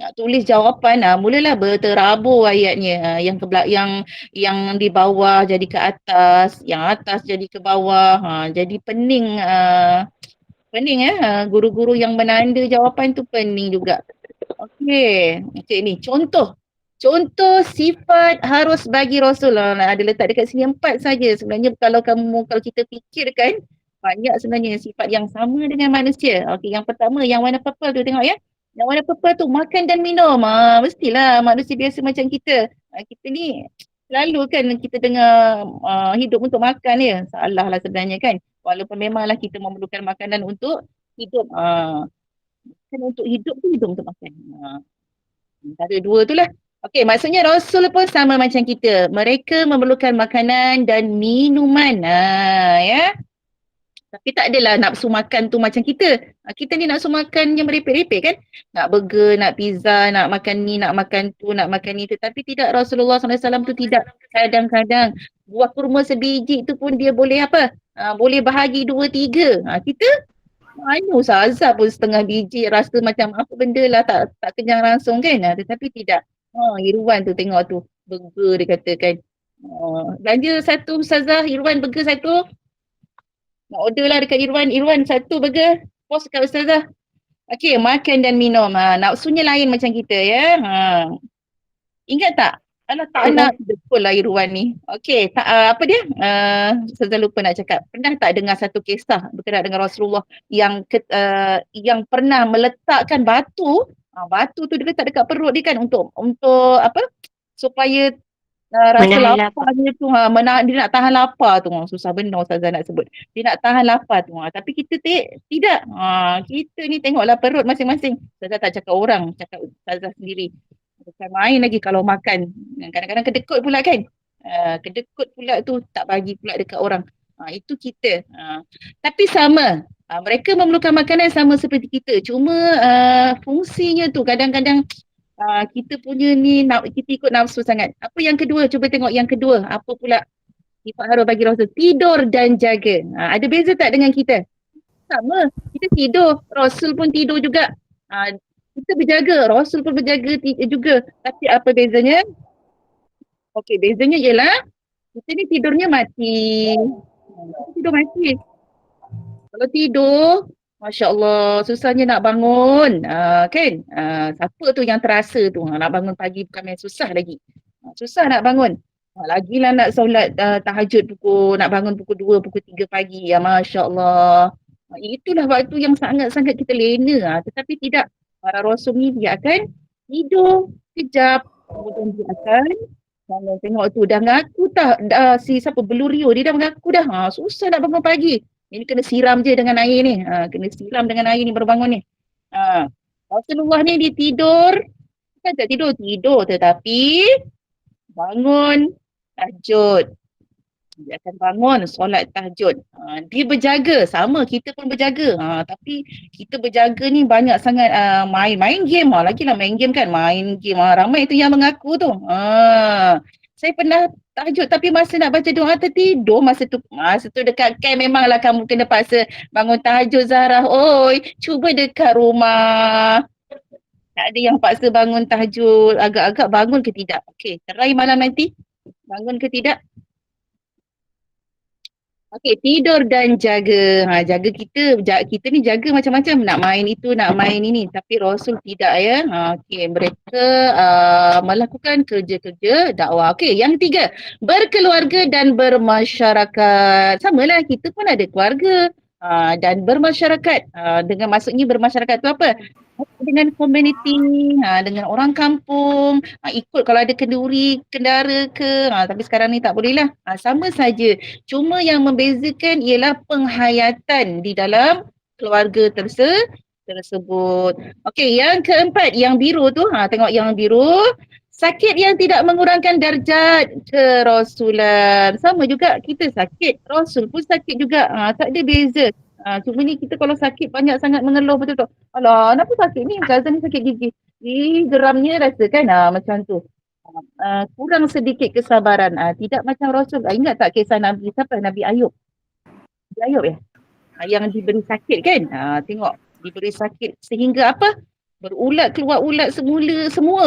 nak tulis jawapan, mulalah berterabur ayatnya. Yang di bawah jadi ke atas, yang atas jadi ke bawah. Jadi pening. Pening ya. Guru-guru yang menanda jawapan tu pening juga. Okey, ni contoh sifat harus bagi Rasul. Ada letak dekat sini 4 saja. Sebenarnya kalau kita fikirkan banyak sebenarnya sifat yang sama dengan manusia. Okey, yang pertama yang warna purple tu tengok ya. Yang warna purple tu makan dan minum. Mestilah manusia biasa macam kita. Kita ni selalu kan kita dengar hidup untuk makan ya. Salah lah sebenarnya kan. Walaupun memanglah kita memerlukan makanan untuk hidup. Kan untuk hidup tu hidup untuk makan. Antara dua tu lah. Okey, maksudnya Rasul pun sama macam kita. Mereka memerlukan makanan dan minuman. Ya. Tapi tak adalah nafsu makan tu macam kita. Kita ni nafsu makan yang merepek-repek kan. Nak burger, nak pizza, nak makan ni, nak makan tu, nak makan ni. Tetapi tidak, Rasulullah SAW tu tidak. Kadang-kadang buah kurma sebiji tu pun dia boleh apa? Boleh bahagi 2, 3. Kita mana Ustazah pun setengah biji rasa macam apa benda lah tak kenyang langsung kan. Tetapi tidak. Irwan tu tengok tu. Burger dia katakan. Belanja satu Ustazah, Irwan burger satu. Nak order lah dekat Irwan. Irwan satu burger. Pos kat Ustazah. Okey, makan dan minum. Nafsunya lain macam kita ya. Ingat tak? Alah tak nak betul lah Irwan ni. Okey, apa dia? Ustazah lupa nak cakap. Pernah tak dengar satu kisah berkenaan dengan Rasulullah yang pernah meletakkan batu. Batu tu dia letak dekat perut dia kan untuk apa? Supaya rasa Menahan laparnya tu dia nak tahan lapar tu. Susah benda Ustazah nak sebut. Dia nak tahan lapar tu. Tapi kita tidak. Kita ni tengoklah perut masing-masing. Ustazah tak cakap orang, cakap Ustazah sendiri. Bukan main lagi kalau makan. Kadang-kadang kedekut pula kan. Kedekut pula tu tak bagi pula dekat orang. Itu kita. Tapi sama. Mereka memerlukan makanan sama seperti kita. Cuma fungsinya tu kadang-kadang kita punya ni kita ikut nafsu sangat. Apa yang kedua? Cuba tengok yang kedua. Apa pula sifat harus bagi Rasul? Tidur dan jaga. Ada beza tak dengan kita? Sama. Kita tidur. Rasul pun tidur juga. Kita berjaga, Rasul pun berjaga juga. Tapi apa bezanya? Okey, bezanya ialah kita ni tidurnya mati. Kita tidur mati. Kalau tidur, Masya Allah, susahnya nak bangun. Kan? Siapa tu yang terasa tu? Nak bangun pagi bukan main susah lagi. Susah nak bangun. Lagilah nak solat tahajud nak bangun pukul 2, pukul 3 pagi. Ya Masya Allah. Itulah waktu yang sangat-sangat kita lena. Tetapi tidak. Para Rasul ni dia akan tidur kejap. Kemudian dia akan tengok tu dah mengaku si siapa Belurio dia dah mengaku dah. Susah nak bangun pagi. Ini kena siram je dengan air ni. Kena siram dengan air ni baru bangun ni. Rasulullah ni dia tidur. Kan tak tidur tetapi bangun tahajud. Dia akan bangun solat tahajud. Dia berjaga. Sama kita pun berjaga. Tapi kita berjaga ni banyak sangat main game. Lagilah main game kan. Main game. Ramai tu yang mengaku tu. Saya pernah tahajud tapi masa nak baca doa tertidur. Masa tu dekat camp memanglah kamu kena paksa bangun tahajud Zahra. Oi, cuba dekat rumah. Tak ada yang paksa bangun tahajud. Agak-agak bangun ke tidak? Okey, try malam nanti. Bangun ke tidak? Okey, tidur dan jaga. Jaga kita ni jaga macam-macam. Nak main itu, nak main ini. Tapi Rasul tidak ya. Okey, mereka melakukan kerja-kerja dakwah. Okey, yang ketiga, berkeluarga dan bermasyarakat. Samalah, kita pun ada keluarga dan bermasyarakat. Dengan maksudnya bermasyarakat tu apa? Dengan komuniti, dengan orang kampung, ikut kalau ada kenduri, kendara ke, tapi sekarang ni tak boleh lah. Sama saja. Cuma yang membezakan ialah penghayatan di dalam keluarga tersebut. Okey, yang keempat, yang biru tu, tengok yang biru. Sakit yang tidak mengurangkan darjat kerasulan. Sama juga kita sakit, Rasul pun sakit juga. Tak ada beza. Cuma ni kita kalau sakit banyak sangat mengeluh betul-betul. Alah, kenapa sakit ni? Ustazah ni sakit gigi. Geramnya rasakan macam tu. Kurang sedikit kesabaran. Tidak macam Rasul. Ingat tak kisah Nabi siapa? Nabi Ayub. Nabi Ayub ya? Yang diberi sakit kan? Tengok. Diberi sakit sehingga apa? Berulat, keluar ulat semua.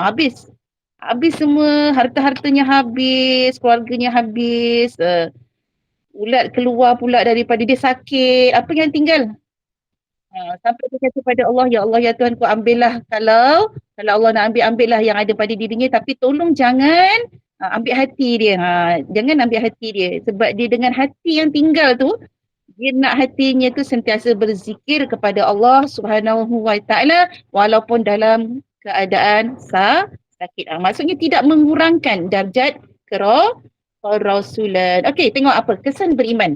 Habis. Habis semua. Harta-hartanya habis. Keluarganya habis. Ulat keluar pula daripada dia sakit. Apa yang tinggal? Sampai dia kata pada Allah, ya Allah ya Tuhan ku ambillah kalau Allah nak ambillah yang ada pada dirinya, tapi tolong jangan ambil hati dia. Jangan ambil hati dia. Sebab dia dengan hati yang tinggal tu, dia nak hatinya tu sentiasa berzikir kepada Allah Subhanahu wa taala walaupun dalam keadaan sakit. Maksudnya tidak mengurangkan darjat kerasulan. Okey, tengok apa kesan beriman.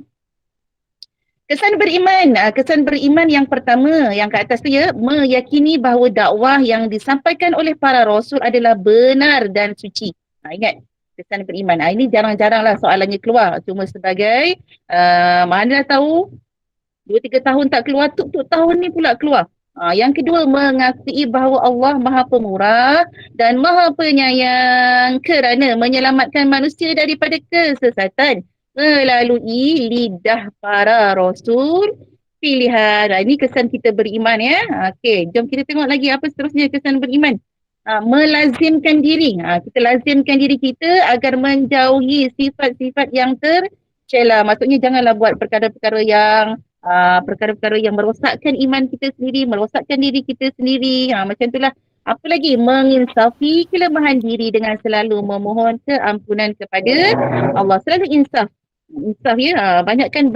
Kesan beriman. Kesan beriman yang pertama, yang kat atas tu ya, meyakini bahawa dakwah yang disampaikan oleh para rasul adalah benar dan suci. Ingat, kesan beriman. Ini jarang-jarang lah soalannya keluar. Cuma sebagai, mana tahu 2-3 tahun tak keluar, tuk tahun ni pula keluar. Yang kedua, mengakui bahawa Allah Maha Pemurah dan Maha Penyayang kerana menyelamatkan manusia daripada kesesatan melalui lidah para rasul pilihan. Ini kesan kita beriman ya. Okey, jom kita tengok lagi apa seterusnya kesan beriman. Melazimkan diri. Kita lazimkan diri kita agar menjauhi sifat-sifat yang tercela. Maksudnya janganlah buat perkara-perkara yang merosakkan iman kita sendiri, merosakkan diri kita sendiri. Macam itulah. Apa lagi? Menginsafi kelemahan diri dengan selalu memohon keampunan kepada Allah. Selalu insaf. Insaf ya. Banyakkan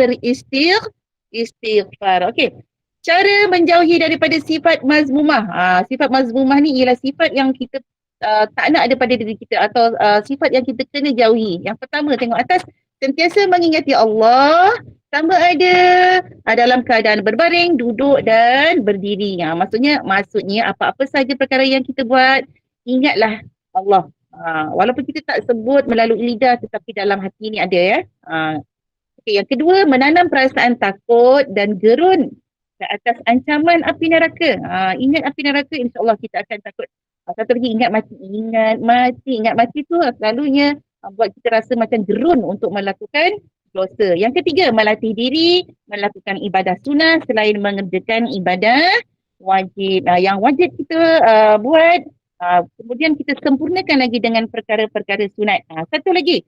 istighfar. Okey. Cara menjauhi daripada sifat mazmumah. Sifat mazmumah ni ialah sifat yang kita tak nak ada pada diri kita atau sifat yang kita kena jauhi. Yang pertama, tengok atas. Sentiasa mengingati Allah sama ada dalam keadaan berbaring, duduk dan berdiri. Maksudnya apa-apa saja perkara yang kita buat, ingatlah Allah. Walaupun kita tak sebut melalui lidah tetapi dalam hati ni ada ya. Okay, yang kedua, menanam perasaan takut dan gerun ke atas ancaman api neraka. Ingat api neraka, insya-Allah kita akan takut. Satu lagi, ingat mati tu selalunya buat kita rasa macam gerun untuk melakukan dosa. Yang ketiga, melatih diri melakukan ibadah sunnah selain mengerjakan ibadah wajib. Yang wajib kita buat, kemudian kita sempurnakan lagi dengan perkara-perkara sunat. Satu lagi,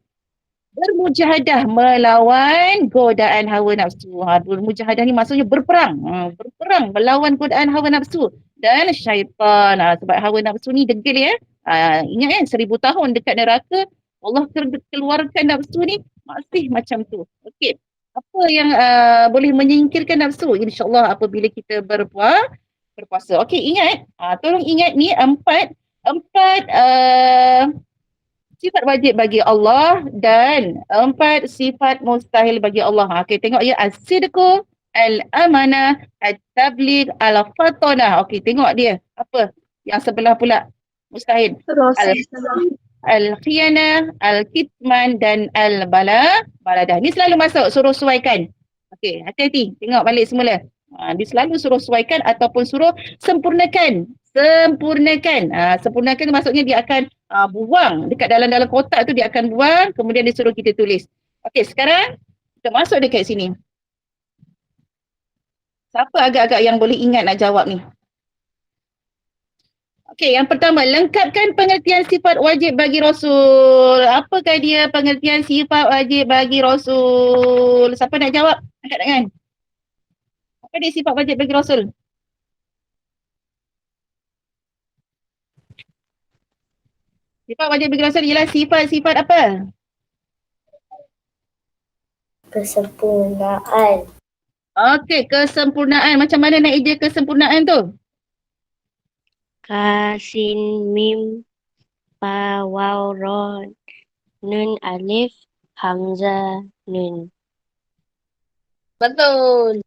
bermujahadah melawan godaan hawa nafsu. Bermujahadah ni maksudnya berperang. Berperang melawan godaan hawa nafsu dan syaitan. Sebab hawa nafsu ni degil ya. Ingat kan 1000 tahun dekat neraka, Allah keluarkan nafsu ni masih macam tu. Okey. Apa yang boleh menyingkirkan nafsu? InsyaAllah apabila kita berpuasa. Okey, ingat. Tolong ingat ni empat sifat wajib bagi Allah dan 4 sifat mustahil bagi Allah. Okey, tengok ya. As-sidqu, al-amanah, at-tabligh, al-fatanah. Okey, tengok dia. Apa? Yang sebelah pula. Mustahil. Al-khiyanah, al-kitman dan al-baladah. Ni selalu masuk, suruh suaikan. Okey, hati-hati. Tengok balik semula. Dia selalu suruh suaikan ataupun suruh sempurnakan. Sempurnakan maksudnya dia akan buang dekat dalam kotak tu, dia akan buang, kemudian dia suruh kita tulis. Okey, sekarang kita masuk dekat sini. Siapa agak-agak yang boleh ingat nak jawab ni? Okey, yang pertama, lengkapkan pengertian sifat wajib bagi Rasul. Apakah dia pengertian sifat wajib bagi Rasul? Siapa nak jawab? Angkat tangan. Apa dia sifat wajib bagi Rasul? Sifat wajib bagi Rasul ialah sifat-sifat apa? Kesempurnaan. Okey, kesempurnaan. Macam mana nak eja kesempurnaan tu? Kasin mim pa waw ro nun alif hamzah nun. Betul.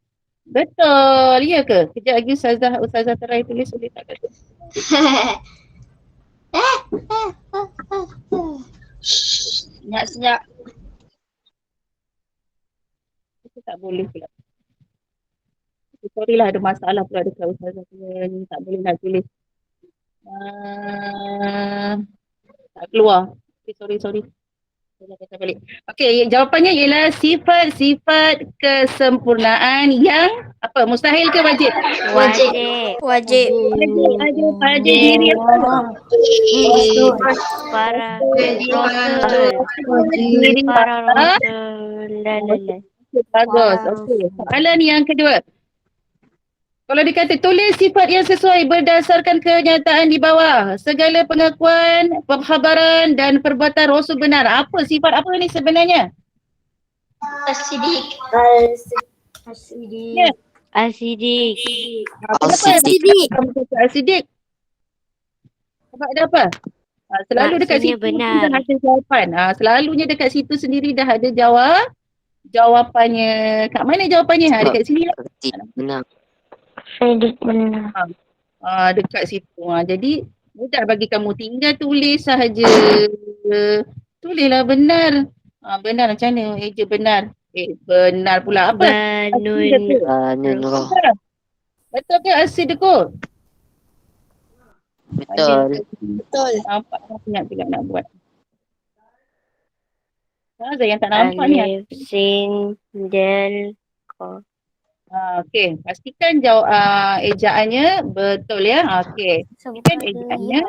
Ya ke? Kejap lagi Ustazah Terai tulis boleh tak kata? Senyap-senyap. Itu tak boleh pula. Sorry lah, ada masalah pula dekat Ustazah ni, tak boleh nak tulis. Tak keluar. Okay, sorry. Saya kata balik. Okey, jawapannya ialah sifat-sifat kesempurnaan yang apa? Mustahil ke wajib? Wajib. Ada pada diri Allah. Para rasul. Bagus. Okey. Soalan yang kedua. Kalau dikata tulis sifat yang sesuai berdasarkan kenyataan di bawah. Segala pengakuan, pengkhabaran dan perbuatan Rasul benar. Apa sifat apa ni sebenarnya? As-sidik. Ya. Asidik. Kenapa asidik? Sebab ada apa? Selalu dekat Maksudnya situ benar. dah ada jawapan. Selalunya dekat situ sendiri dah ada jawapan. jawapannya. Kat mana jawapannya? Ha, Sebab dekat sini lah. Arti benar. Fedik benar. Dekat situ. Jadi mudah bagi kamu, tinggal tulis sahaja. Tulislah benar. Benar macam mana? Eja benar. Benar pula apa? Banun. Nunroh. Betul ke Asideko? Betul. Betul. Nampak banyak juga nak buat. Ada yang tak nampak ni. Alif, sin, del, ko. Okey, pastikan jawab ejaannya betul ya. Okey. Pastikan ejaannya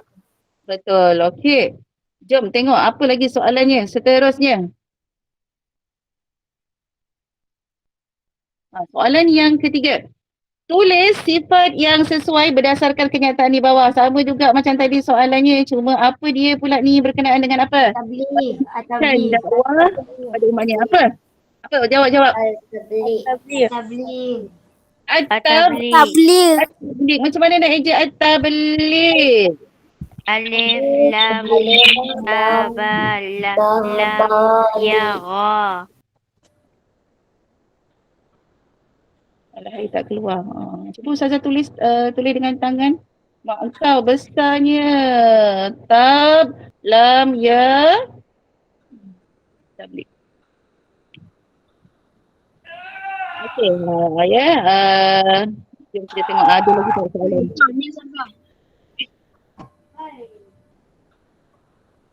betul. Okey. Jom tengok apa lagi soalannya seterusnya. Soalan yang ketiga. Tulis sifat yang sesuai berdasarkan kenyataan di bawah. Sama juga macam tadi soalannya. Cuma apa dia pula ni berkenaan dengan apa? Tabligh. Kan dakwah pada umatnya. Apa? Apa? Jawab. Tabligh. Tabligh. At-tabligh. At-tabligh. Macam mana nak eja at-tabligh? Alif, lam, ta, ba, lam, ya, ra. Alah, tak keluar. Cuba Ustazah tulis dengan tangan. Mak engkau besarnya. Tab, lam, ya. Tabligh. Okey, ya. Jom kita tengok ada lagi tak soalan.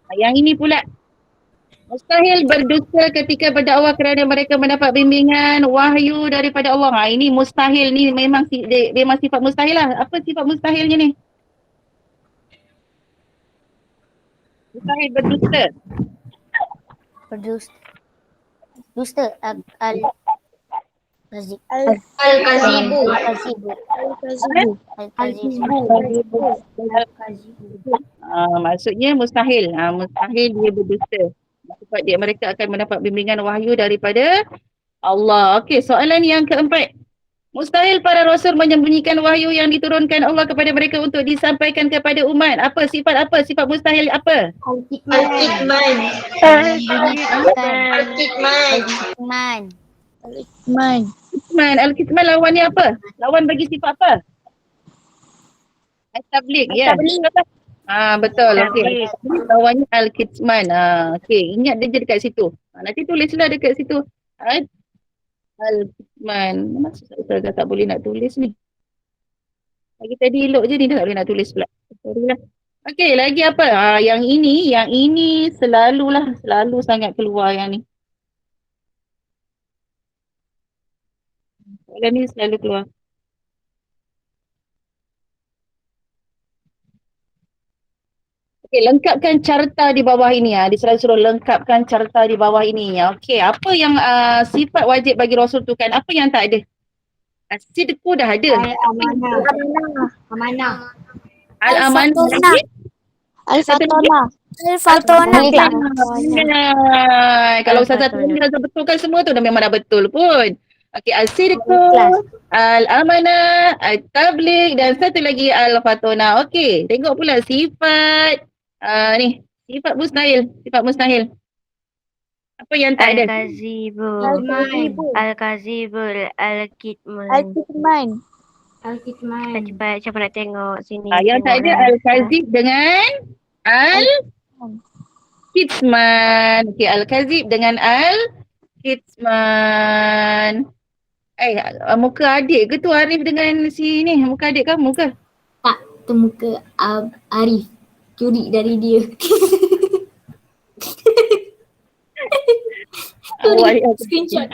Yang ini pula. Mustahil berdusta ketika berdakwah kerana mereka mendapat bimbingan wahyu daripada Allah. Ini mustahil ni memang memang sifat mustahil lah. Apa sifat mustahilnya ni? Mustahil berdusta. Dusta. Al-Kazibu. Maksudnya mustahil. Mustahil dia berdusta. Sebab mereka akan mendapat bimbingan wahyu daripada Allah. Okey, soalan yang keempat. Mustahil para rasul menyembunyikan wahyu yang diturunkan Allah kepada mereka untuk disampaikan kepada umat. Apa? Sifat mustahil apa? Al-Kitman. Al-Kitman lawannya apa? Lawan bagi sifat apa? At-tabligh, ya. Betul. Okey. Lawannya Al-Kitman. Okey, ingat dia je dekat situ. Nanti tulislah dekat situ. Al-Kitman. Maksud saya tak boleh nak tulis ni. Lagi tadi elok je ni, dah tak boleh nak tulis pula. Sorry lah. Okey, lagi apa? Yang ini selalu sangat keluar yang ni. Soalan ni selalu keluar. Okey, lengkapkan carta di bawah ini. Dia suruh lengkapkan carta di bawah ini. Okey, apa yang sifat wajib bagi Rasul tu kan? Apa yang tak ada? Sidqu dah ada. Amanah. Al-amanah. Al-Fatona. Kalau Ustazah betulkan semua tu dah memang dah betul pun. Okey, al-sidqu, al-amanah, al-tabligh dan satu lagi al-fatona. Okey, tengok pula sifat ni, sifat mustahil. Apa yang tak ada? Al-Kazibul, Al-Kitman. Cepat nak tengok sini. Yang tak ada al-kazib dengan al-kitman. Okey, al-kazib dengan al-kitman. Muka adik ke tu Arif dengan si ni? Muka adik kamu ke? Tu muka Arif. Curi dari dia. Screenshot.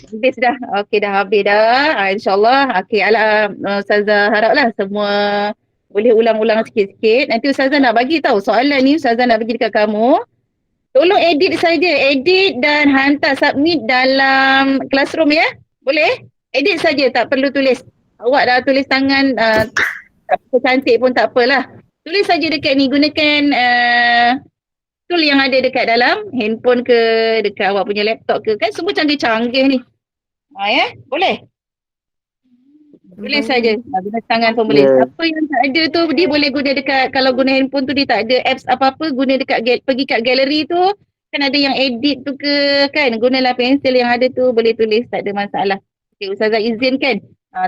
Habis dah. Okey, dah habis dah. InsyaAllah. Okey, Ustazah haraplah semua boleh ulang-ulang sikit-sikit. Nanti Ustazah nak bagi tahu soalan ni, Ustazah nak bagi dekat kamu. Tolong edit saja. Edit dan hantar submit dalam classroom ya. Boleh? Edit saja, tak perlu tulis. Awak dah tulis tangan tak cantik pun tak apalah. Tulis saja dekat ni. Gunakan tool yang ada dekat dalam handphone ke, dekat awak punya laptop ke. Kan semua canggih-canggih ni. Ya? Boleh? Boleh saja. Guna tangan pun boleh. Apa yang tak ada tu dia boleh guna dekat, kalau guna handphone tu dia tak ada apps apa-apa, guna dekat pergi kat galeri tu, Kan ada yang edit tu ke kan, gunalah pensel yang ada tu, boleh tulis, tak ada masalah. Okay, Ustazah izinkan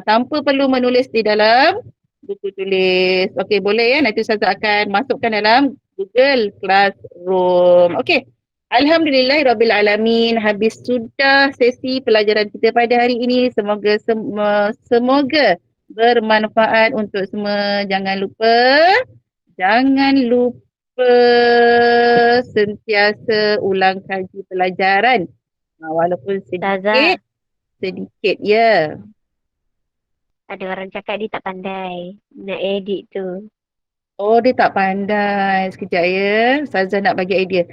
tanpa perlu menulis di dalam buku tulis. Okey, boleh ya, nanti Ustazah akan masukkan dalam Google Classroom. Okey. Alhamdulillahirrabbilalamin. Habis sudah sesi pelajaran kita pada hari ini. Semoga semoga bermanfaat untuk semua. Jangan lupa sentiasa ulang kaji pelajaran. Walaupun Ustazah, sedikit ya. ada orang cakap dia tak pandai nak edit tu. Oh, dia tak pandai. Sekejap ya. Ustazah nak bagi idea.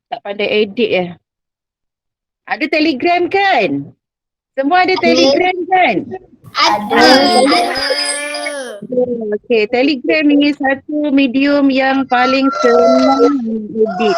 Tak pandai edit ya. Ada Telegram kan? Semua ada Telegram kan? Ada. Okey, Telegram ni satu medium yang paling senang edit.